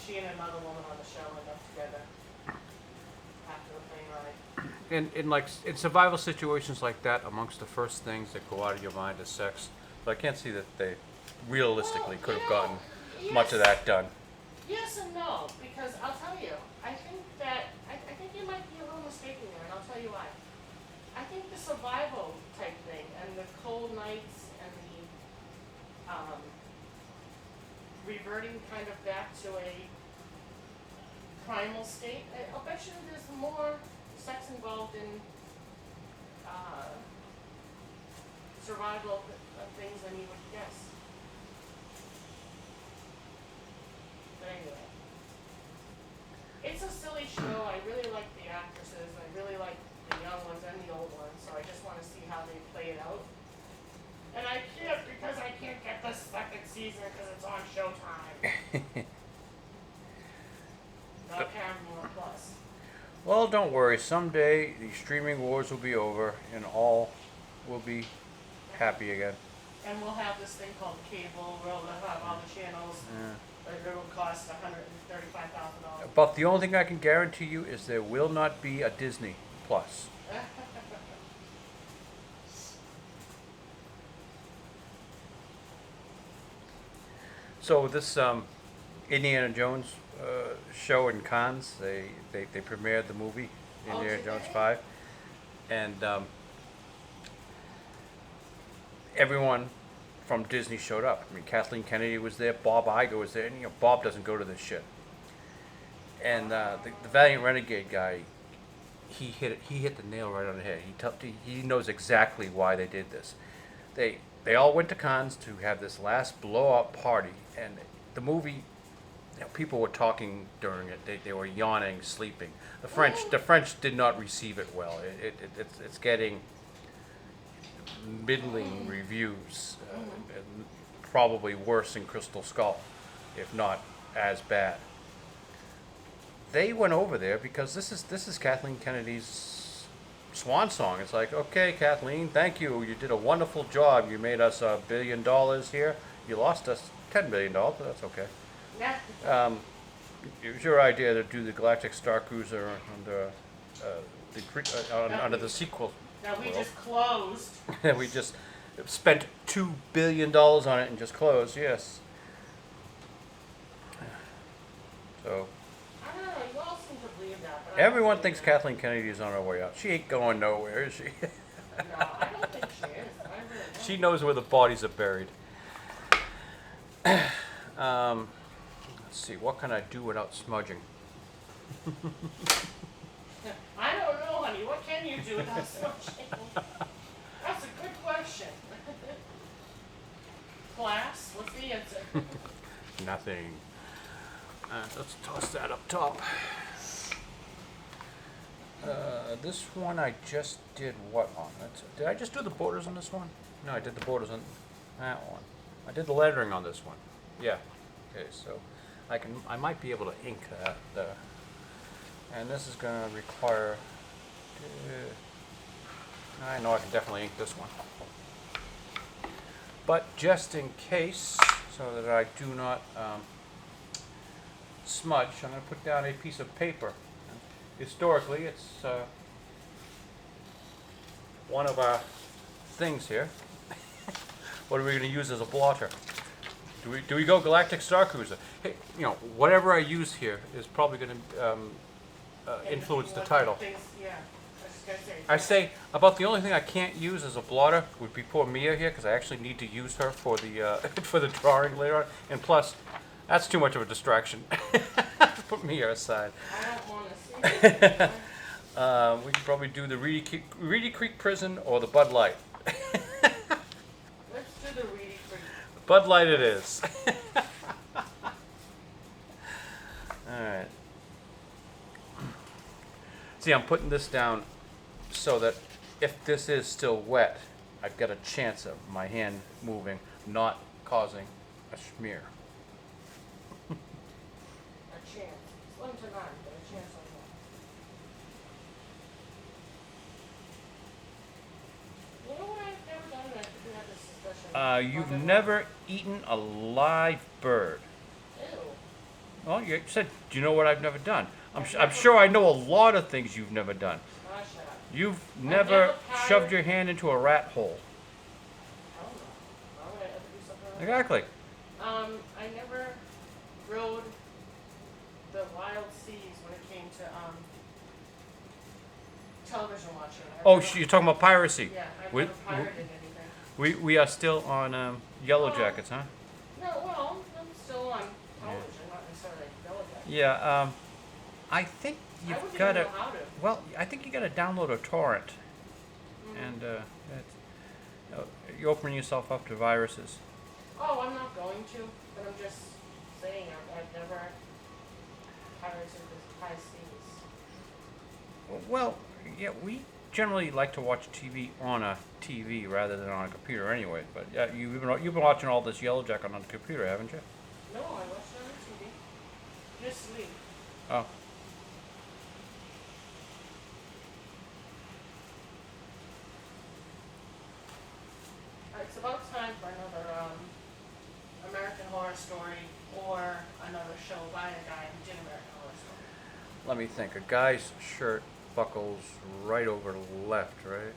she and another woman on the show end up together after the plane ride. In survival situations like that, amongst the first things that go out of your mind is sex. But I can't see that they realistically Well, could you have know, gotten much of that done. Yes and no, because I'll tell you, I think you might be a little mistaken there, and I'll tell you why. I think the survival type thing, and the cold nights, and the reverting kind of back to a primal state, I'll bet you there's more sex involved in survival of things than you would guess. But anyway, it's a silly show. I really like the actresses. I really like the young ones and the old ones. So I just want to see how they play it out. And I can't because I can't get the second season because it's on Showtime. Not Paramount Plus. Well, don't worry. Someday the streaming wars will be over and all will be happy again. And we'll have this thing called cable. We'll have all the channels. But it'll cost $135,000. But the only thing I can guarantee you is there will not be a Disney Plus. So this Indiana Jones show in Cannes, they premiered the movie Indiana Jones 5, and everyone from Disney showed up. I mean, Kathleen Kennedy was there, Bob Iger was there, and Bob doesn't go to this shit. And the Valiant Renegade guy, he hit the nail right on the head. He knows exactly why they did this. They all went to Cannes to have this last blow-up party, and the movie, people were talking during it. They were yawning, sleeping. The French did not receive it well. It's getting middling reviews, and probably worse than Crystal Skull, if not as bad. They went over there because this is Kathleen Kennedy's swan song. It's like, okay, Kathleen, thank you. You did a wonderful job. You made us $1 billion here. You lost us $10 billion, but that's okay. Yeah. It was your idea to do the Galactic Star Cruiser under the sequel. Now we just closed. We just spent $2 billion on it and just closed, yes. So I don't know, you all seem to believe that. But everyone thinks Kathleen Kennedy is on her way out. She ain't going nowhere, is she? No, I don't think she is. I really don't. She knows where the bodies are buried. Let's see, what can I do without smudging? I don't know, honey. What can you do without smudging? That's a good question. Class, what's the answer? Nothing. Let's toss that up top. This one I just did what on? Did I just do the borders on this one? No, I did the borders on that one. I did the lettering on this one. Yeah. Okay, so I might be able to ink that there. And this is going to require. I know I can definitely ink this one. But just in case, so that I do not smudge, I'm going to put down a piece of paper. Historically, it's one of our things here. What are we going to use as a blotter? Do we go Galactic Star Cruiser? Hey, whatever I use here is probably going to influence the title. Yeah, that's gonna say. I say about the only thing I can't use as a blotter would be poor Mia here, because I actually need to use her for the for the drawing later on. And plus, that's too much of a distraction. Put Mia aside. I don't want to see this. We can probably do the Reedy Creek Prison or the Bud Light. Let's do the Reedy Creek. Bud Light it is. Alright. See, I'm putting this down so that if this is still wet, I've got a chance of my hand moving, not causing a smear. A chance. Slim to none, but a chance on that. You know what I've never done, and I think we had this discussion. You've never eaten a live bird. Ew. Well, you said, do you know what I've never done? I'm sure I know a lot of things you've never done. Ah, shut up. You've never never tried- shoved your hand into a rat hole. I don't know. Why would I ever do something like Exactly. that? I never rode the wild seas when it came to television watching. Oh, you're talking about piracy. Yeah, I've We- never pirated anything. We are still on Yellow Jackets, huh? No, well, I'm still on television, not necessarily Yellow Jackets. Yeah. I think I you've wouldn't got even to. know how to. Well, I think you got to download a torrent, Mhm. and you're opening yourself up to viruses. Oh, I'm not going to, but I'm just saying I've never pirated the high seas. Well, yeah, we generally like to watch TV on a TV rather than on a computer, anyway. But yeah, you've been watching all this Yellow Jacket on the computer, haven't you? No, I watched it on TV. Just sleep. Oh. It's about time for another American Horror Story or another show by a guy who did American Horror Story. Let me think. A guy's shirt buckles right over left, right?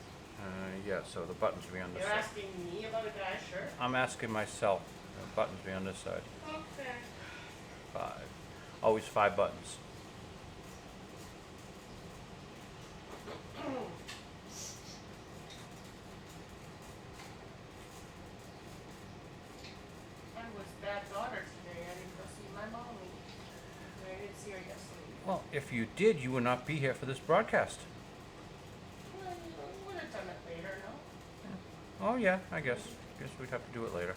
Yeah, so the buttons will be on this You're side. asking me about a guy's shirt? I'm asking myself. The buttons be on this side. Okay. 5. Always 5 buttons. I was bad daughter today. I didn't go see my mommy. I didn't see her yesterday. Well, if you did, you would not be here for this broadcast. Well, you would have done it later, no? Oh yeah, I guess. Guess we'd have to do it later.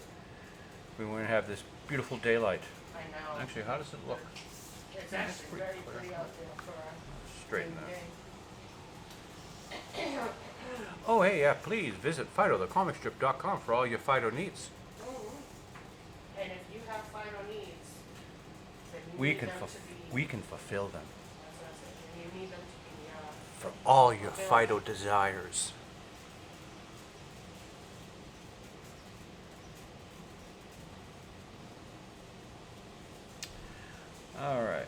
We want to have this beautiful daylight. I know. Actually, how does it look? It's Yeah, it's actually pretty very clear. pretty out there for a Straighten rainy that. day. Oh hey, yeah, please visit FidoTheComicStrip.com for all your Fido needs. Mhm. And if you have final needs, then you We need can them to be. we can fulfill them That's what I said. And you need them to be. for all your Fido desires. All right.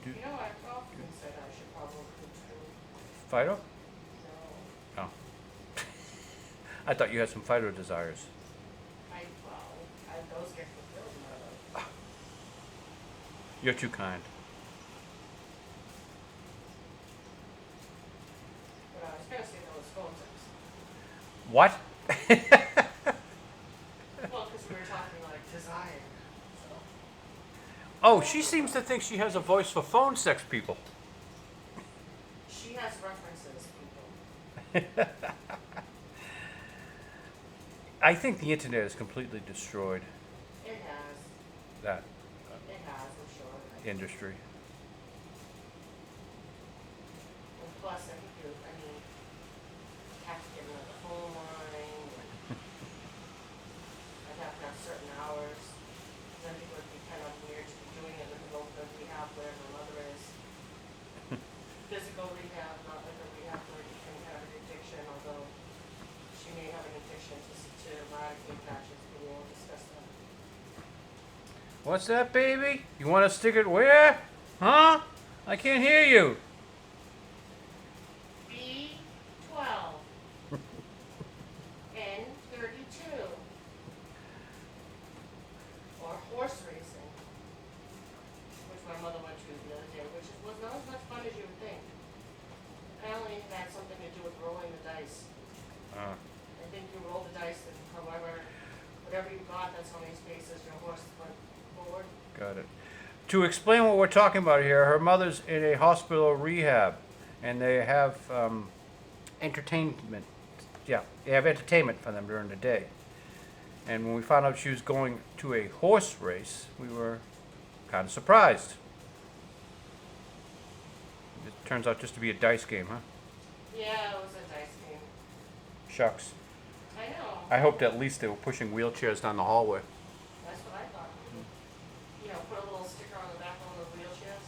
You know, I've often said I should probably do. Fido? No, Oh. I thought you had some Fido desires. those get fulfilled in my life. You're too kind. But I was gonna say those phone sex. What? Well, because we were talking like desire. So. Oh, she seems to think she has a voice for phone sex people. She has references, people. I think the internet has completely destroyed It has. that It has, I'm sure. industry. And plus, I think you have to get another phone line. I'd have to have certain hours. Then people would be kind of weird to be doing it in the middle of the rehab, whatever the mother is. Physical rehab, not like a rehab where you can have an addiction, although she may have an addiction to eradicate patches, but we won't discuss that. What's that, baby? You want to stick it where? Huh? I can't hear you. B12. N32. Or horse racing, which my mother went to the other day, which was not as much fun as you would think. Apparently it had something to do with rolling the dice. Uh, I think you roll the dice and however, whatever you got, that's how many spaces your horse went forward. got it. To explain what we're talking about here, her mother's in a hospital rehab, and they have entertainment. Yeah, they have entertainment for them during the day. And when we found out she was going to a horse race, we were kind of surprised. It turns out just to be a dice game, huh? Yeah, it was a dice game. Shucks. I know. I hoped at least they were pushing wheelchairs down the hallway. That's what I thought. You know, put a little sticker on the back of one of the wheelchairs.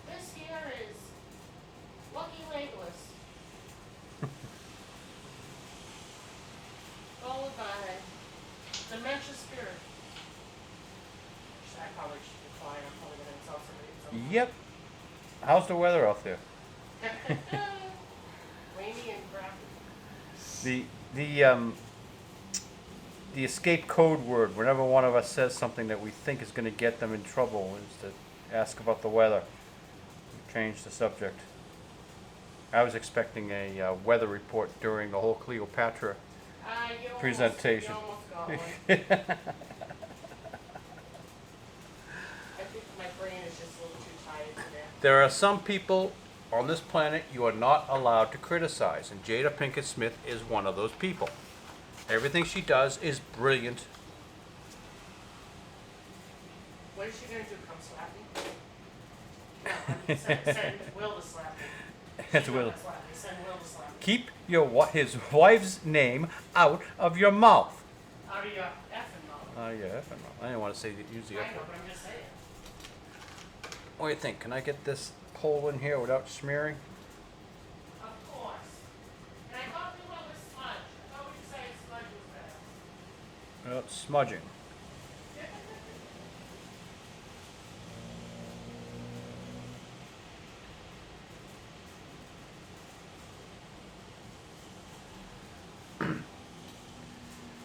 This here is Lucky Legless. Followed by Dementia Spirit. I probably should be quiet. I'm probably going to insult somebody. Yep. How's the weather out there? Rainy and crappy. The escape code word whenever one of us says something that we think is going to get them in trouble is to ask about the weather. Change the subject. I was expecting a weather report during the whole Cleopatra presentation. You almost got one. I think my brain is just a little too tired today. There are some people on this planet you are not allowed to criticize, and Jada Pinkett Smith is one of those people. Everything she does is brilliant. What is she going to do? Come slap me? No, I mean, send Will to slap me. That's She's not Will. gonna slap me. Send Will to slap me. Keep his wife's name out of your mouth. Out of your effing mouth. Yeah, effing mouth. I didn't want to say use the I F know, word. but I'm just saying. What do you think? Can I get this hole in here without smearing? Of course. And I thought we went with smudge. I thought we'd say smudge was better. Without smudging.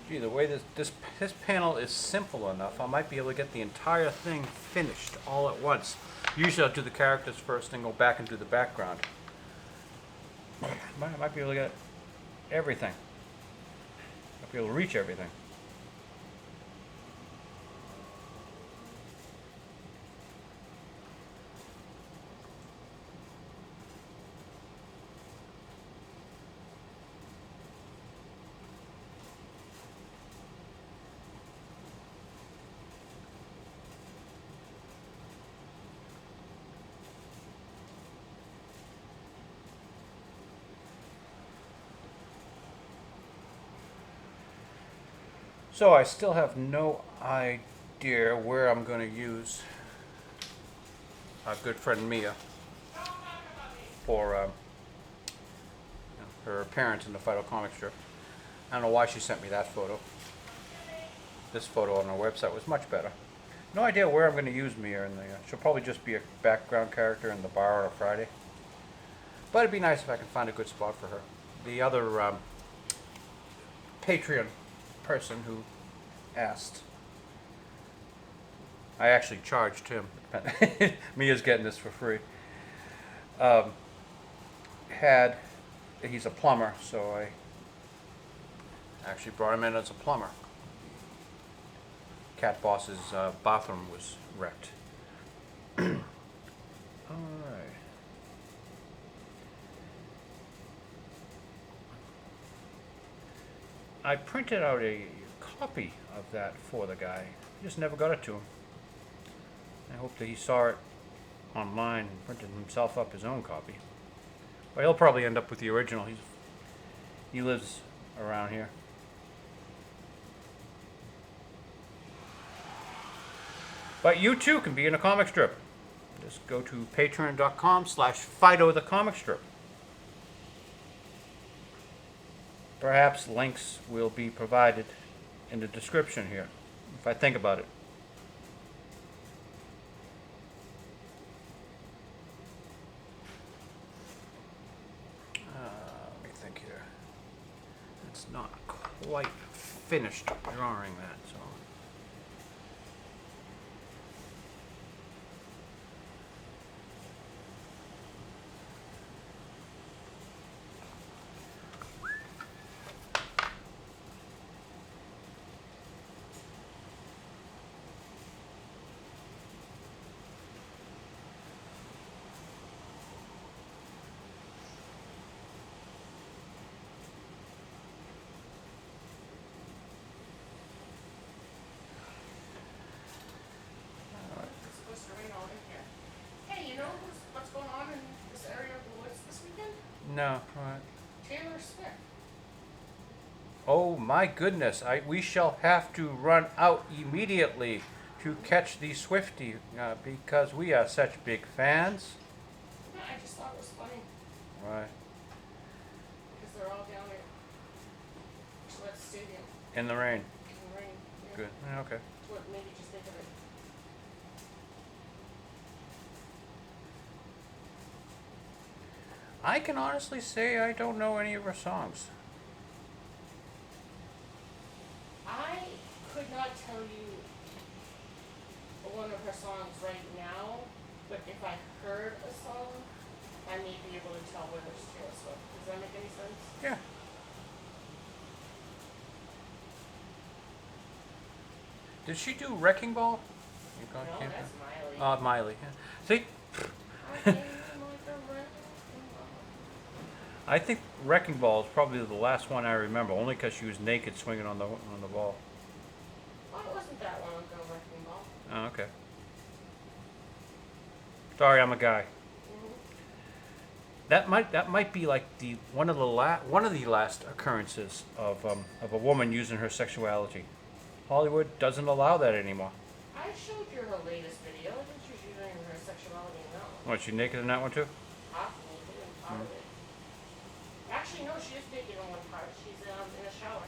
Gee, the way this panel is simple enough, I might be able to get the entire thing finished all at once. Usually I'll do the characters first and go back and do the background. I might be able to get everything. Might be able to reach everything. So I still have no idea where I'm going to use our good friend Mia for her appearance in the Fido comic strip. I don't know why she sent me that photo. This photo on our website was much better. No idea where I'm going to use Mia in the. She'll probably just be a background character in the bar on a Friday. But it'd be nice if I can find a good spot for her. The other Patreon person who asked. I actually charged him. Mia's getting this for free. He's a plumber, so I actually brought him in as a plumber. Cat Boss's bathroom was wrecked. Alright. I printed out a copy of that for the guy. Just never got it to him. I hope that he saw it online and printed himself up his own copy. But he'll probably end up with the original. He lives around here. But you too can be in a comic strip. Just go to patreon.com/Fido the comic strip. Perhaps links will be provided in the description here, if I think about it. Let me think here. It's not quite finished drawing that, so. No. What? Taylor Swift. Oh my goodness! We shall have to run out immediately to catch the Swiftie because we are such big fans. Yeah, I just thought it was funny Right. because they're all down at Gillette Stadium In the rain. in the rain. Yeah. Good. Yeah, okay. That's what made me just think of it. I can honestly say I don't know any of her songs. I could not tell you one of her songs right now, but if I heard a song, I may be able to tell whether it's Taylor Swift. Does that make any sense? Yeah. Did she do Wrecking Ball? You No, can't- that's Miley. Miley. Yeah. See, I came like a wrecking ball. I think Wrecking Ball is probably the last one I remember, only because she was naked swinging on the ball. Oh, it wasn't that long ago, Wrecking Ball. Oh, okay. Sorry, I'm a guy. That might be like one of the last occurrences of a woman using her sexuality. Hollywood doesn't allow that anymore. I showed you her latest video. I think she's using her sexuality in that one. What, she naked in that one too? Half naked and part of it. Actually, no, she is naked in one part. She's in a shower.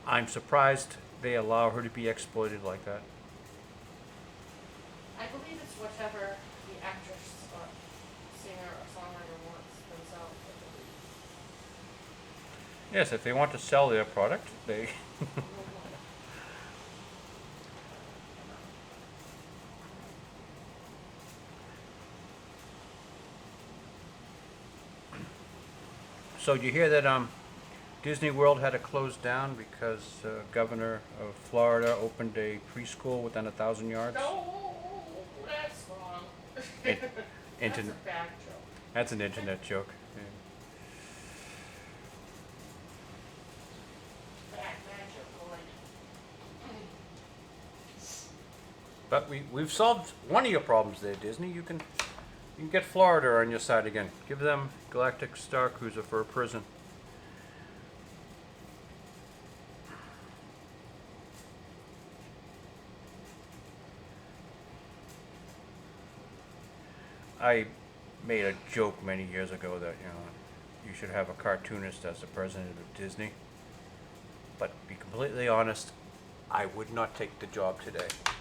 I'm surprised they allow her to be exploited like that. I believe it's whatever the actress or singer or songwriter wants themselves. I believe. Yes, if they want to sell their product, they. So you hear that Disney World had to close down because Governor of Florida opened a preschool within 1,000 yards? No, that's wrong. It- That's Inter- a bad joke. That's an internet joke. Yeah. Bad joke. Like, But we've solved one of your problems there, Disney. You can get Florida on your side again. Give them Galactic Star Cruiser for a prison. I made a joke many years ago that you should have a cartoonist as the president of Disney. But to be completely honest, I would not take the job today. I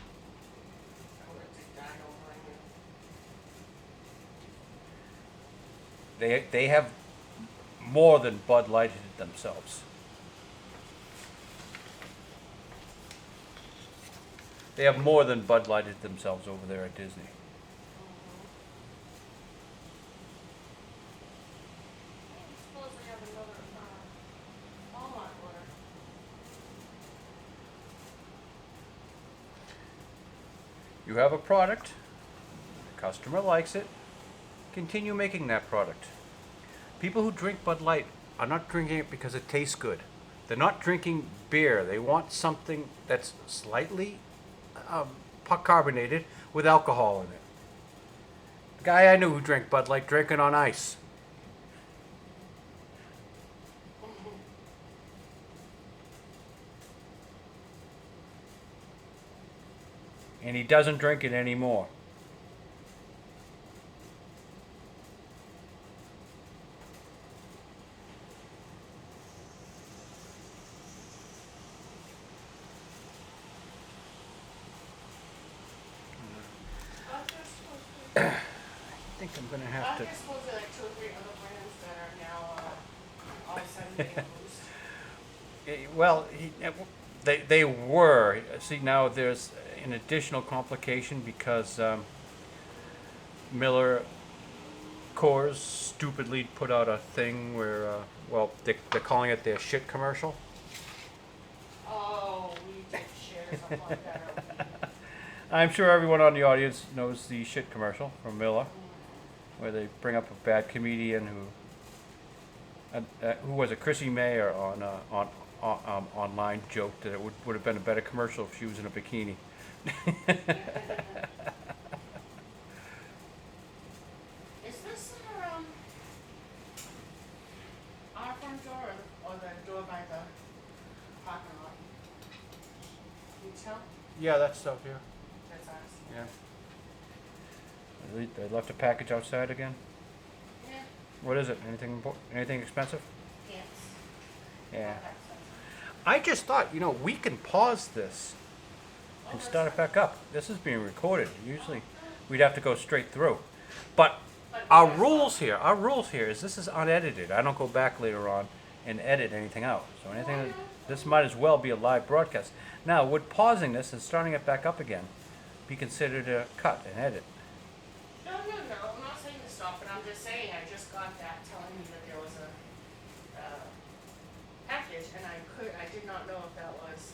would take that over you. They have more than Bud Lighted themselves. They have more than Bud Lighted themselves over there at Disney. Suppose we have another Walmart order. You have a product, the customer likes it, continue making that product. People who drink Bud Light are not drinking it because it tastes good. They're not drinking beer. They want something that's slightly carbonated with alcohol in it. The guy I knew who drank Bud Light drank it on ice. And he doesn't drink it anymore. I think I'm gonna have to. There's supposed to be like 2 or 3 other brands that are now all of a sudden getting a boost. Well, they were. See, now there's an additional complication because Miller Coors stupidly put out a thing where, they're calling it their shit commercial. Oh, we did share something like that. I'm sure everyone on the audience knows the shit commercial from Miller, where they bring up a bad comedian who was a Chrissy Mayer on online joked that it would have been a better commercial if she was in a bikini. hotel? Yeah, that stuff here. That's ours. Yeah. They left a package outside again. Yeah. What is it? Anything expensive? Pants. Yeah. Okay. I just thought, we can pause this and start it back up. This is being recorded. Usually, we'd have to go straight through. But our rules here is this is unedited. I don't go back later on and edit anything out. So this might as well be a live broadcast. Now, would pausing this and starting it back up again be considered a cut and edit? No. I'm not saying to stop, but I'm just saying I just got that telling me that there was a package, and I did not know if that was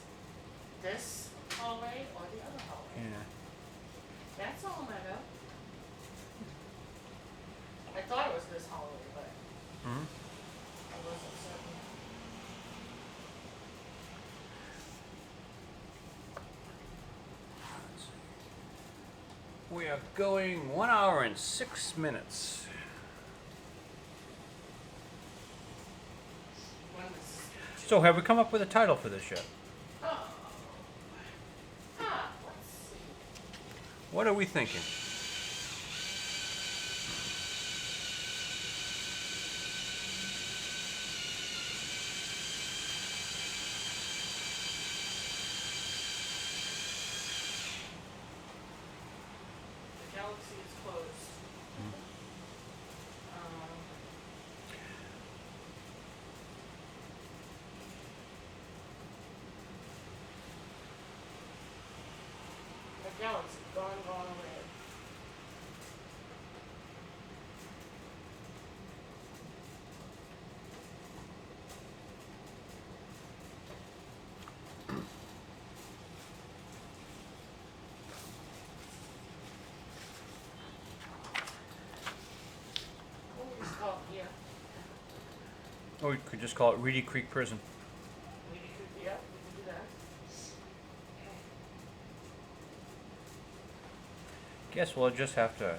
this hallway or the other hallway. Yeah. That's all, Meadow. I thought it was this hallway, but Mm-hmm. I wasn't certain. We are going 1 hour and 6 minutes. When was- So have we come up with a title for this yet? Oh. Let's see. What are we thinking? The galaxy is closed. The galaxy gone away. What would we call it here? Or we could just call it Reedy Creek Prison. We could do that. Guess we'll just have to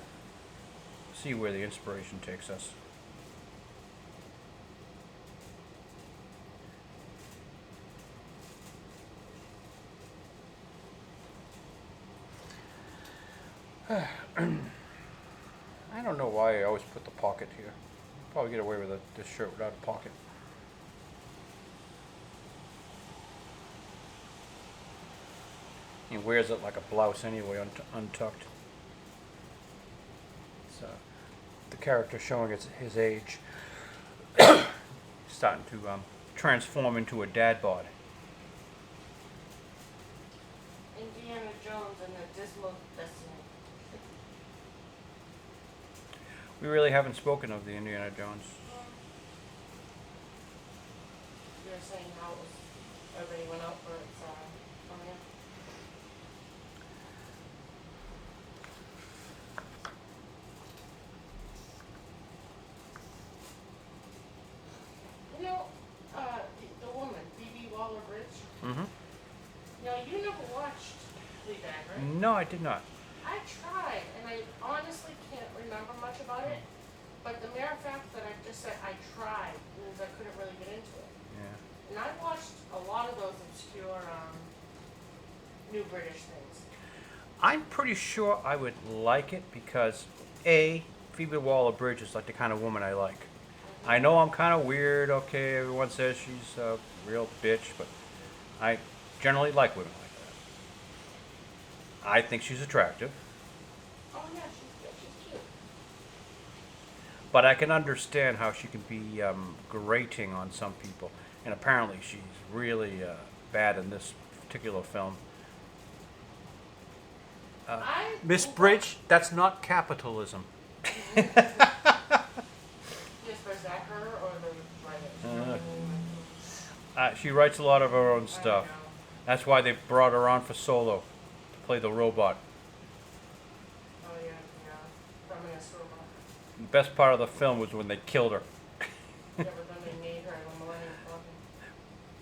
see where the inspiration takes us. I don't know why I always put the pocket here. Probably get away with this shirt without a pocket. He wears it like a blouse anyway, untucked. So the character showing his age, starting to transform into a dad bod. Indiana Jones and the Dismal Destiny. We really haven't spoken of the Indiana Jones. You're saying how it was, everybody went out for its premiere? You know, the woman, Phoebe Waller-Bridge. Mm-hmm. Now, you never watched Fleabag, right? No, I did not. I tried, and I honestly can't remember much about it. But the mere fact that I just said I tried means I couldn't really get into it. Yeah. And I've watched a lot of those obscure new British things. I'm pretty sure I would like it because A, Phoebe Waller-Bridge is like the kind of woman I like. I know I'm kind of weird, okay, everyone says she's a real bitch, but I generally like women like that. I think she's attractive, Oh yeah, she's good. She's cute. but I can understand how she can be grating on some people. And apparently she's really bad in this particular film. Miss Bridge, that's not capitalism. Yes, but is that her or the writer? She writes a lot of her own stuff. I know. That's why they brought her on for Solo, to play the robot. Oh yeah, feminist robot. The best part of the film was when they killed her, Yeah, but then they made her in the Millennium Falcon.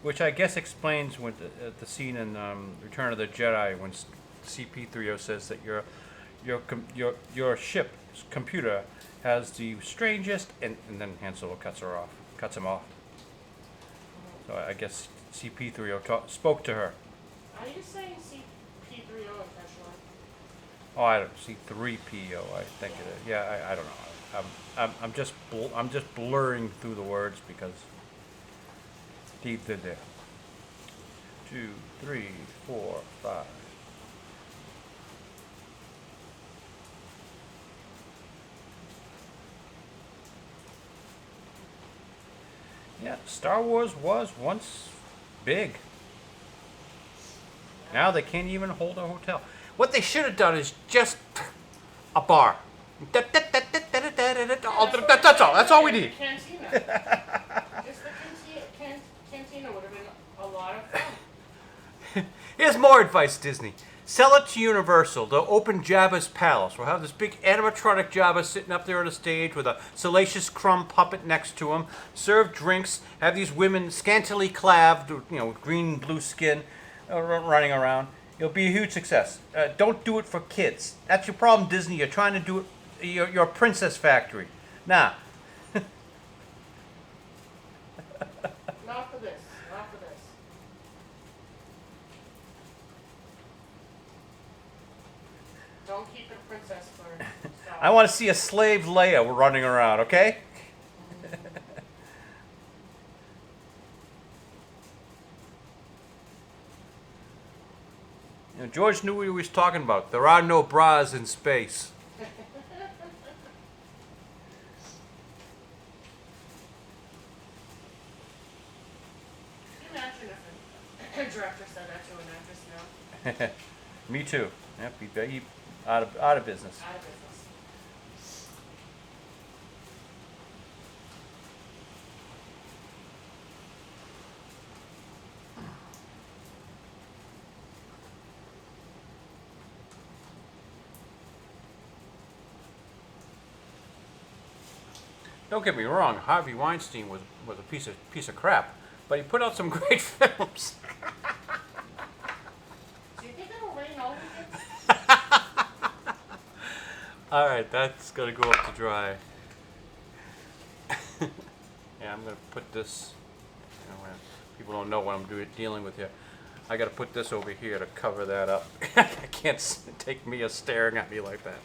which I guess explains when the scene in Return of the Jedi when CP3O says that your ship's computer has the strangest, and then Han Solo cuts him off. So I guess CP3O spoke to her. Are you saying CP30 intentionally? Oh, I don't see 3PO. I think it is. Yeah, I don't know. I'm just blurring through the words because deep in there. 2, 3, 4, 5. Yeah, Star Wars was once big. Now they can't even hold a hotel. What they should have done is just a bar. That's all. That's all we need. Cantina. Just the cantina would have been a lot of fun. Here's more advice, Disney. Sell it to Universal. They'll open Jabba's palace. We'll have this big animatronic Jabba sitting up there on a stage with a Salacious Crumb puppet next to him. Serve drinks. Have these women scantily clad, with green and blue skin, running around. It'll be a huge success. Don't do it for kids. That's your problem, Disney. You're trying to do it. You're a princess factory. Nah. Not for this. Not for this. Don't keep it a princess for Star I want to see a slave Leia running around, okay? George knew what he was talking about. There are no bras in space. Can you imagine if a director said that to an actress now? Me too. Yep, he out of business. Out of business. Don't get me wrong. Harvey Weinstein was a piece of crap, but he put out some great films. Do you think it'll rain all weekend? All right, that's gonna go up to dry. Yeah, I'm gonna put this. People don't know what I'm dealing with here. I gotta put this over here to cover that up. I can't take Mia staring at me like that.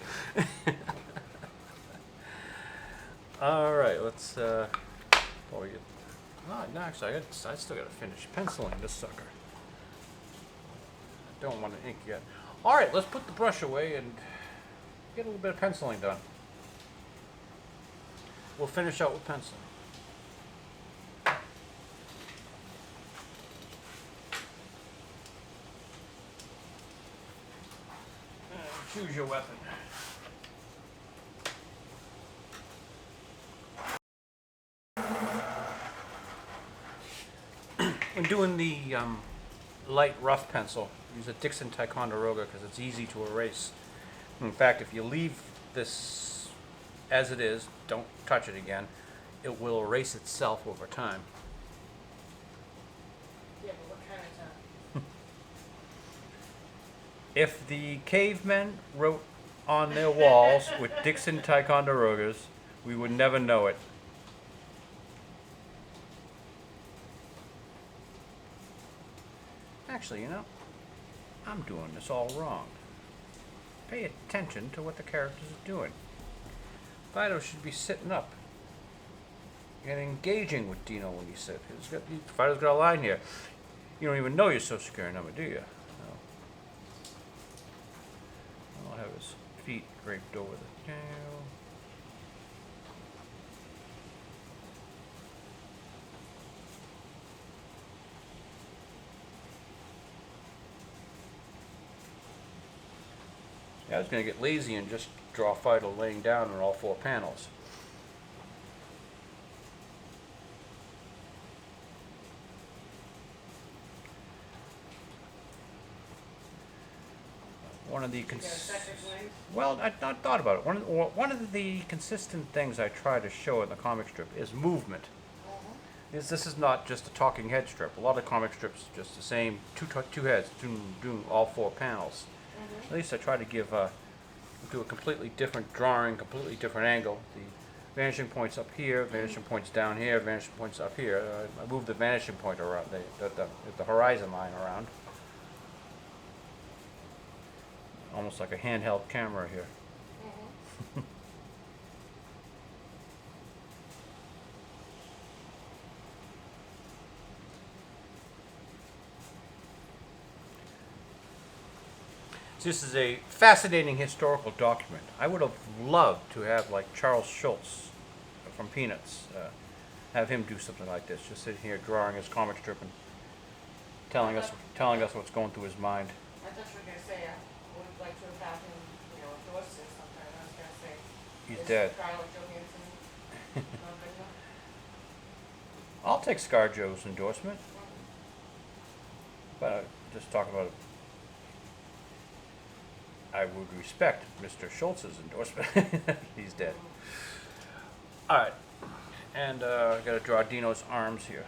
All right, let's. Before we get. Oh, no, actually, I still gotta finish penciling this sucker. I don't want to ink yet. All right, let's put the brush away and get a little bit of penciling done. We'll finish out with penciling. Choose your weapon. When doing the light rough pencil, use a Dixon Ticonderoga because it's easy to erase. In fact, if you leave this as it is, don't touch it again, it will erase itself over time. Yeah, but what kind of time? If the cavemen wrote on their walls with Dixon Ticonderogas, we would never know it. Actually, I'm doing this all wrong. Pay attention to what the characters are doing. Fido should be sitting up and engaging with Dino when you sit. Fido's got a line here. You don't even know your social security number, do you? No. I'll have his feet draped over the tail. I was going to get lazy and just draw Fido laying down on all 4 panels. One of the well, I thought about it. One of the consistent things I try to show in the comic strip is movement. This is not just a talking head strip. A lot of comic strips are just the same two heads doing all 4 panels. At least I try to do a completely different drawing, completely different angle. The vanishing point's up here, vanishing point's down here, vanishing point's up here. I move the vanishing point around, the horizon line around. almost like a handheld camera here. Mm-hmm. This is a fascinating historical document. I would have loved to have like Charles Schultz from Peanuts, have him do something like this. Just sitting here drawing his comic strip and telling us what's going through his mind. I thought you were gonna say I would like to have him, endorse it sometime. I was gonna say He's is dead. Scarlett Johansson on video? I'll take ScarJo's endorsement, but just talk about it. I would respect Mr. Schultz's endorsement. He's dead. All right, and I got to draw Dino's arms here.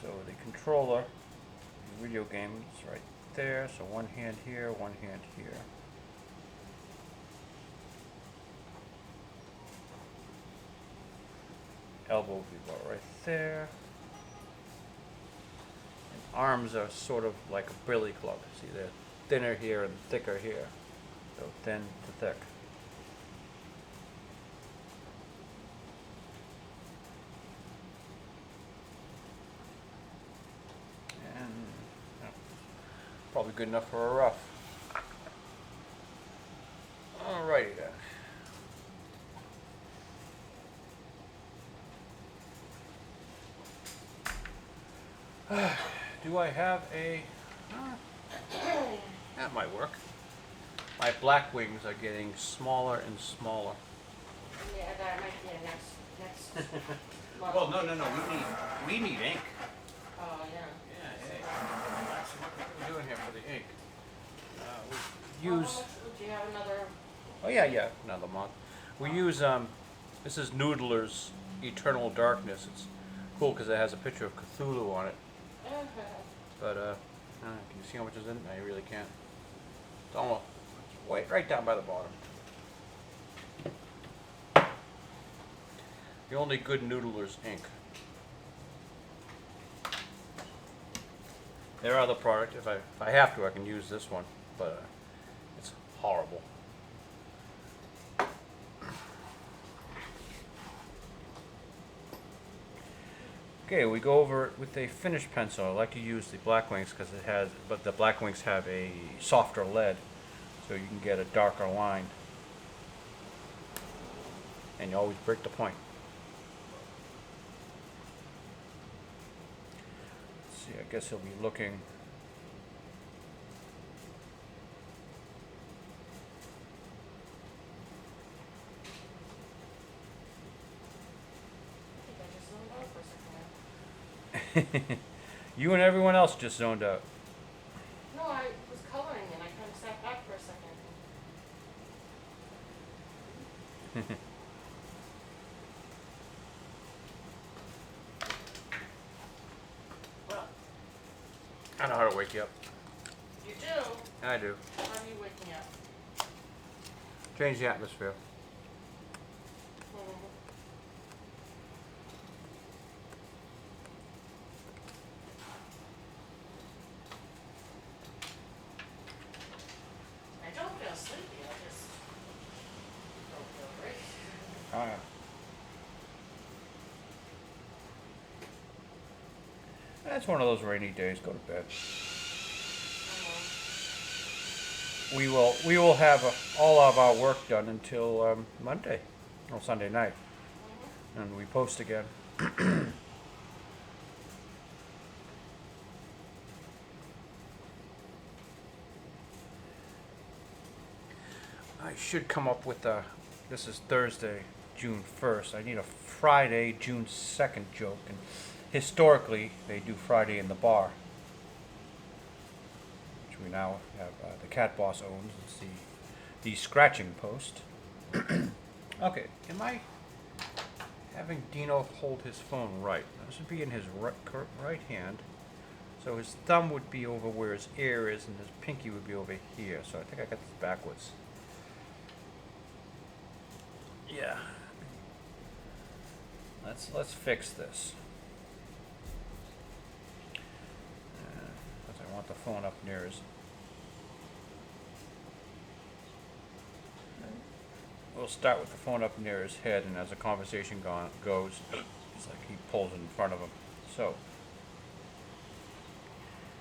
So the controller, the video game is right there. So one hand here, one hand here. Elbow would be about right there. Arms are sort of like a billy club. See, they're thinner here and thicker here. So thin to thick. And probably good enough for a rough. Alrighty then. Do I have a... that might work. My black wings are getting smaller and smaller. Yeah, that might be a next month. Well, no. We need ink. Oh, yeah. Yeah. So what are we doing here for the ink? We How use... much would you have another? Oh yeah, another month. We use this is Noodler's Eternal Darkness. It's cool because it has a picture of Cthulhu on it. But can you see how much is in it? No, you really can't. It's almost right down by the bottom. The only good Noodler's ink. There are other products. If I have to, I can use this one, but it's horrible. Okay, we go over it with a finish pencil. I like to use the Blackwings because but the Blackwings have a softer lead, so you can get a darker line, and you always break the point. Let's see, I guess he'll be looking. You and everyone else just zoned out. No, I was coloring and I kind of sat back for a second. Well, I know how to wake you up. you do? I do. How do you wake me up? Change the atmosphere. I don't feel sleepy, I just don't feel great. Oh, yeah. That's one of those rainy days. Go to bed. We will have all of our work done until Monday or Sunday night, and we post again. I should come up with a. This is Thursday, June 1st. I need a Friday, June 2nd joke, and historically they do Friday in the bar, which we now have the Cat Boss owns. It's the scratching post. Okay, am I having Dino hold his phone right? This would be in his right hand, so his thumb would be over where his ear is, and his pinky would be over here. So I think I got this backwards. Yeah. Let's fix this. That's want the phone up near his. We'll start with the phone up near his head, and as the conversation goes, it's like he pulls it in front of him. So,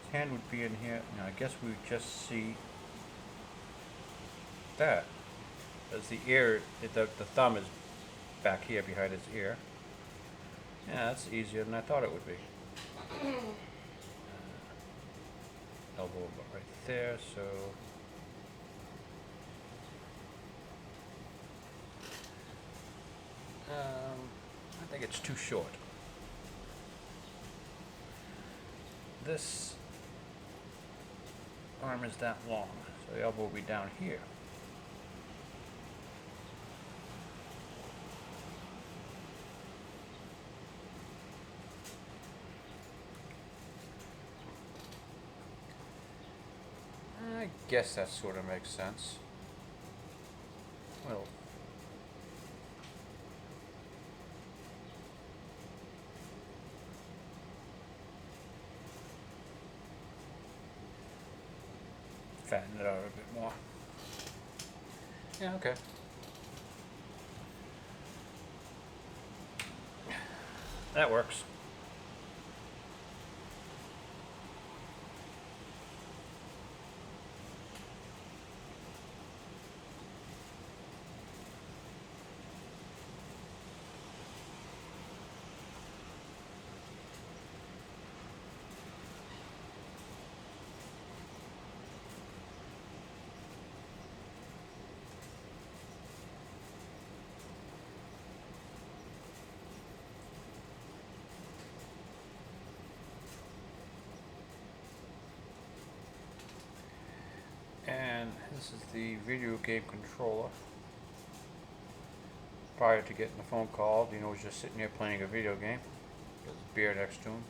his hand would be in here. Now, I guess we would just see that. As the ear, the thumb is back here behind his ear. Yeah, that's easier than I thought it would be. Elbow about right there, so. I think it's too short. This arm is that long, so the elbow will be down here. I guess that sort of makes sense. Well, fatten it out a bit more. Yeah, okay. That works. And this is the video game controller. Prior to getting the phone call, Dino was just sitting here playing a video game. There's a beer next to him.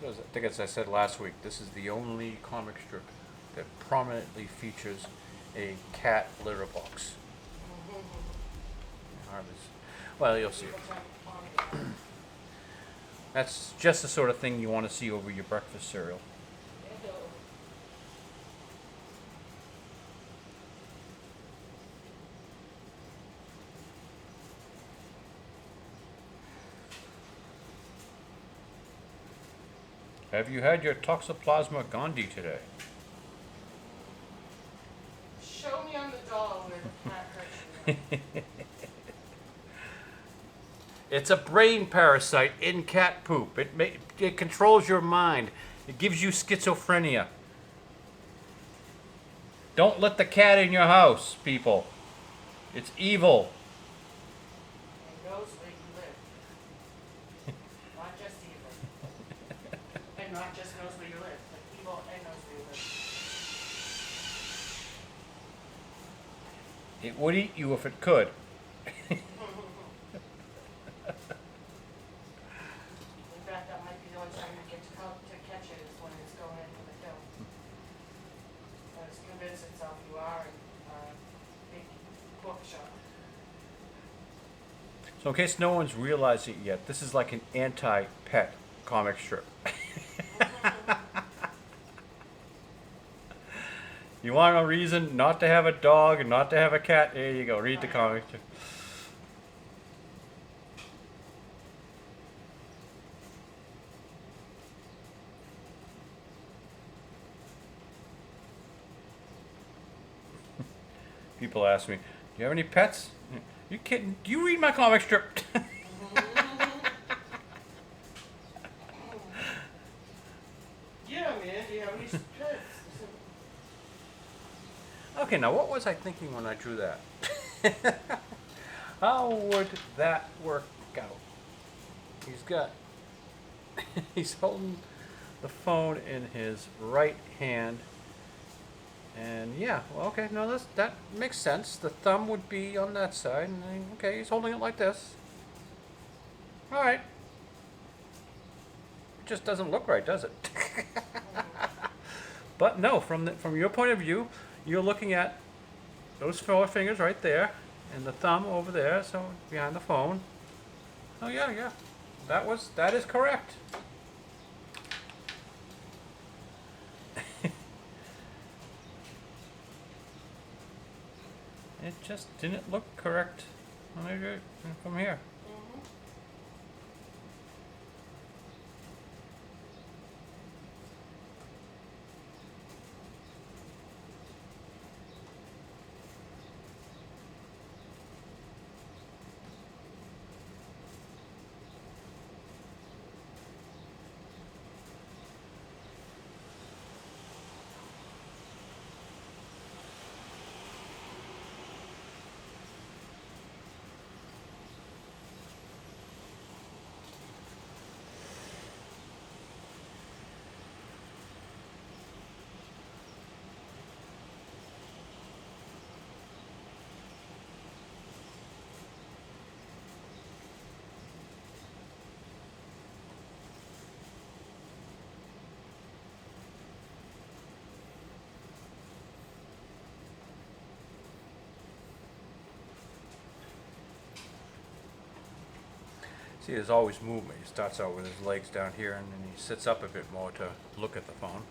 I think, as I said last week, this is the only comic strip that prominently features a cat litter box. Well, you'll see. That's just the sort of thing you want to see over your breakfast cereal. Have you had your Toxoplasma gondii today? Show me on the doll where the cat hurts you. It's a brain parasite in cat poop. It controls your mind. It gives you schizophrenia. Don't let the cat in your house, people. It's evil. It knows where you live. Not just evil. And not just knows where you live, but evil and knows where you live. It would eat you if it could. In fact, that might be the only time you get to catch it is when it's going into the kill. When it's convinced itself you are a big bookshop. So in case no one's realized it yet, this is like an anti-pet comic strip. You want a reason not to have a dog and not to have a cat? There you go. Read the comic strip. People ask me, "Do you have any pets?" You kidding? Do you read my comic strip? Yeah, man, do you have any pets? Okay, now what was I thinking when I drew that? How would that work out? He's got, he's holding the phone in his right hand. And yeah, well, okay, no, that makes sense. The thumb would be on that side, and then, okay, he's holding it like this. All right. It just doesn't look right, does it? But no, from your point of view, you're looking at those 4 fingers right there, and the thumb over there, so behind the phone. Oh yeah, yeah, that is correct. It just didn't look correct when I drew it from here. Mm-hmm. See, there's always movement. He starts out with his legs down here, and then he sits up a bit more to look at the phone.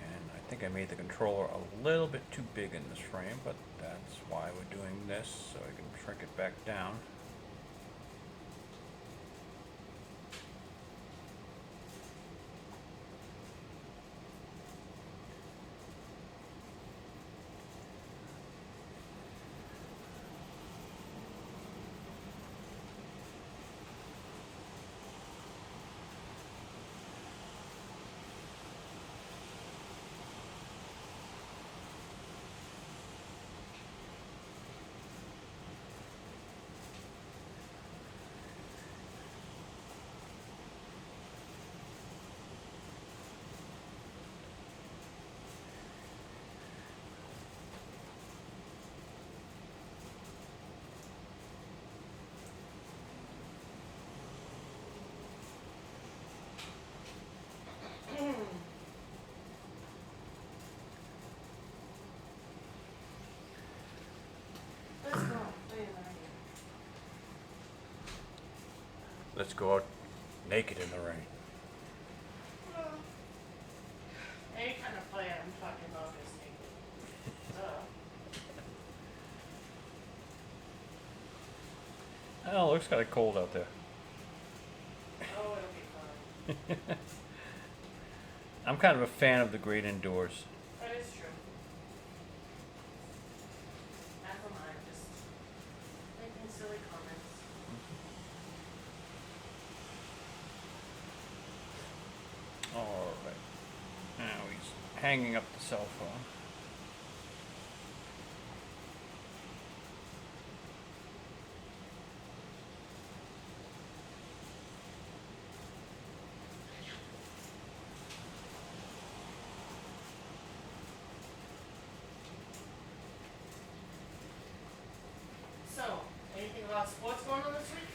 And I think I made the controller a little bit too big in this frame, but that's why we're doing this, so I can shrink it back down. Let's go. Wait a minute. Let's go out naked in the rain. Any kind of play I'm talking about is naked. Oh, it looks kind of cold out there. Oh, it'll be fine. I'm kind of a fan of the great indoors. That is true. Never mind, just making silly comments. All right. Now he's hanging up the cell phone. So, anything about sports going on this week?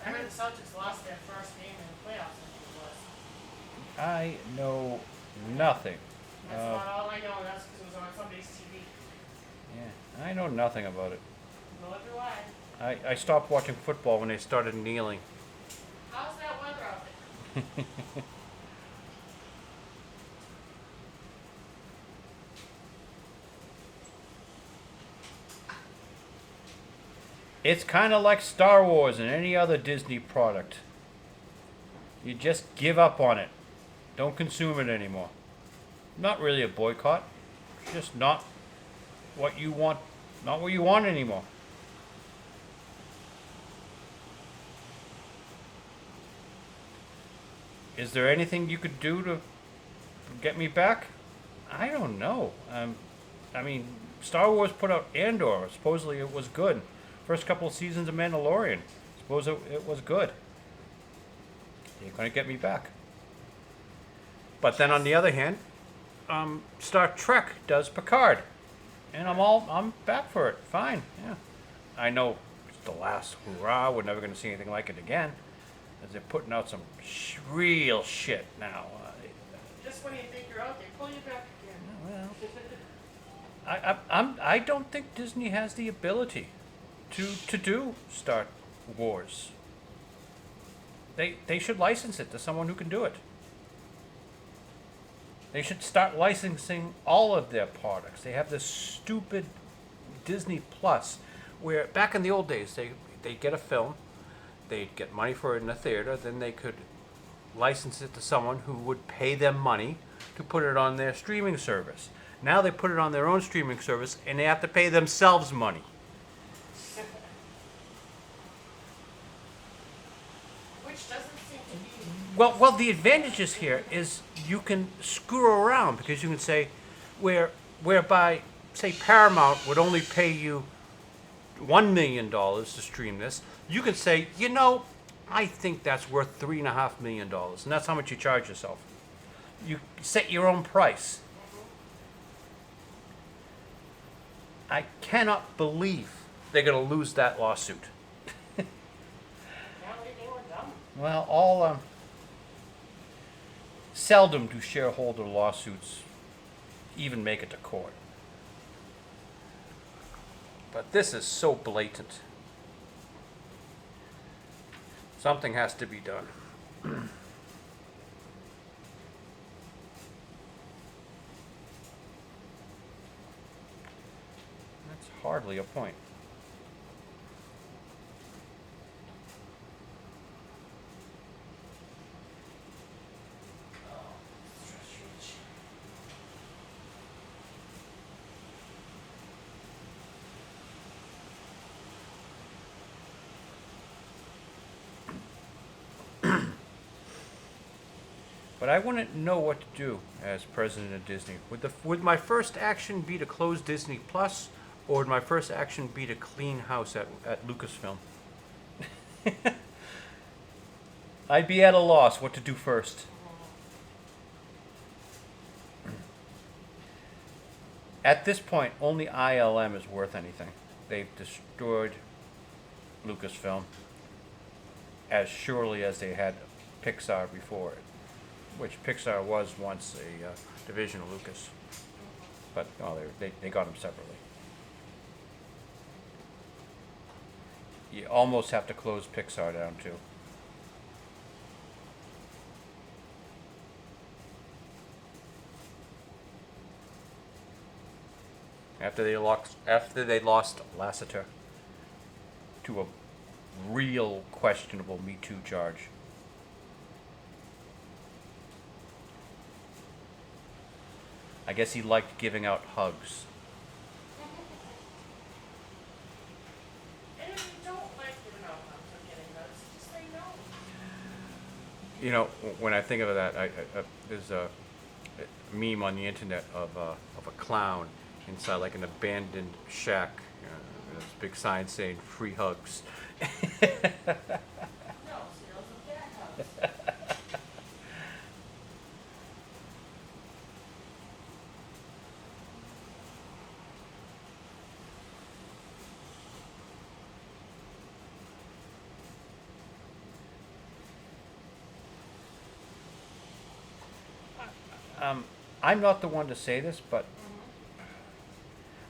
I heard the Celtics lost their first game in the playoffs, I think it was. I know nothing. That's not all I know, that's because it was on somebody's TV. Yeah, I know nothing about it. Nor do I. I stopped watching football when they started kneeling. How's that weather out there? It's kind of like Star Wars and any other Disney product. You just give up on it. Don't consume it anymore. Not really a boycott. It's just not what you want. Not what you want anymore. Is there anything you could do to get me back? I don't know. I mean, Star Wars put out Andor. Supposedly it was good. First couple of seasons of Mandalorian. Suppose it was good. You're gonna get me back. But then on the other hand, Star Trek does Picard, and I'm back for it. Fine, yeah. I know it's the last hurrah. We're never gonna see anything like it again, as they're putting out some real shit now. Just when you think you're out, they pull you back again. Well, I don't think Disney has the ability to do Star Wars. They should license it to someone who can do it. They should start licensing all of their products. They have this stupid Disney Plus, where back in the old days, they'd get a film, they'd get money for it in a theater, then they could license it to someone who would pay them money to put it on their streaming service. Now they put it on their own streaming service, and they have to pay themselves money. Which doesn't seem to be. Well, the advantages here is you can screw around, because you can say, whereby, say, Paramount would only pay you $1 million to stream this, you can say, I think that's worth $3.5 million, and that's how much you charge yourself. You set your own price. I cannot believe they're going to lose that lawsuit. Apparently they were dumb. Well, seldom do shareholder lawsuits even make it to court. But this is so blatant. Something has to be done. That's hardly a point. But I wouldn't know what to do as president of Disney. Would my first action be to close Disney Plus, or would my first action be to clean house at Lucasfilm? I'd be at a loss what to do first. At this point, only ILM is worth anything. They've destroyed Lucasfilm as surely as they had Pixar before it, which Pixar was once a division of Lucas. But they got them separately. You almost have to close Pixar down too. After they lost Lasseter to a real questionable Me Too charge. I guess he liked giving out hugs. And if you don't like giving out hugs or getting hugs, just say no. You know, when I think of that, there's a meme on the internet of a clown inside like an abandoned shack. There's a big sign saying "free hugs." No, sales of cat hugs. I'm not the one to say this, but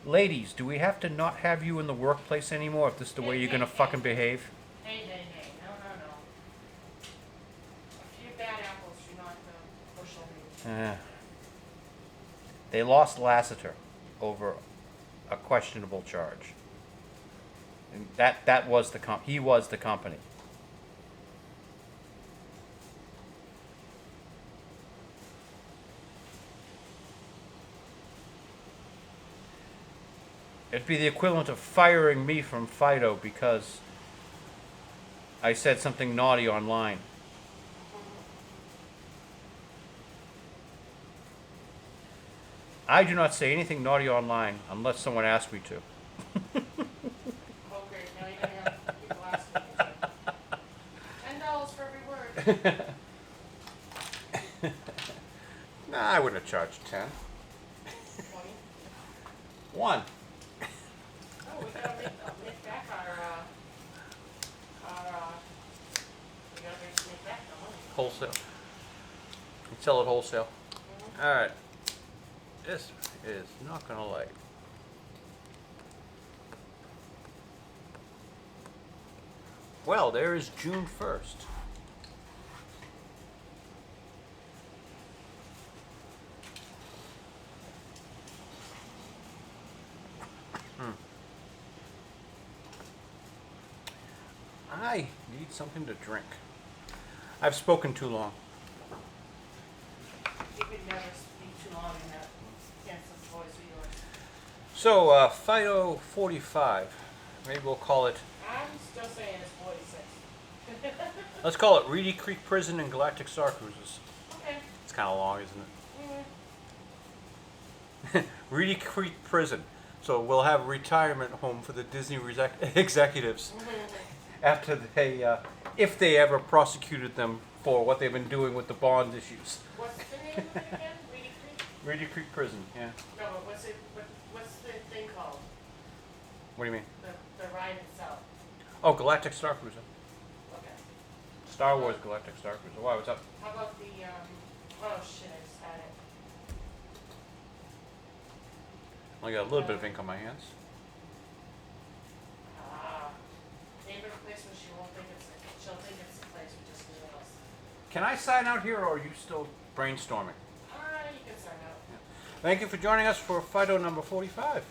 ladies, do we have to not have you in the workplace anymore if this is the way you're gonna fucking behave? Hey, no. A few bad apples do not bushel me. They lost Lasseter over a questionable charge. And that was he was the company. It'd be the equivalent of firing me from Fido because I said something naughty online. I do not say anything naughty online unless someone asks me to. Oh, great. Now you're gonna have people asking you to. $10 for every word. Nah, I wouldn't have charged 10. 20. 1. Oh, we gotta make back we gotta make back the money. Wholesale. You sell it wholesale. All right. This is not gonna like. Well, there is June 1st. I need something to drink. I've spoken too long. You could never speak too long in that handsome voice of yours. So, Fido 45. Maybe we'll call it. I'm still saying it's 46. Let's call it Reedy Creek Prison and Galactic Star Cruises. Okay. It's kind of long, isn't Mm-hmm. it? Reedy Creek Prison. So we'll have a retirement home for the Disney executives after they, if they ever prosecuted them for what they've been doing with the bond issues. What's the name of it again? Reedy Creek? Reedy Creek Prison, yeah. No, but what's the thing called? What do you mean? The ride itself. Oh, Galactic Star Cruiser. Okay. Star Wars Galactic Star Cruiser. Why, what's up? How about the oh shit, I just had it. I got a little bit of ink on my hands. Name of a place where she'll think it's a place with just nails. Can I sign out here, or are you still brainstorming? You can sign out. Thank you for joining us for Fido number 45.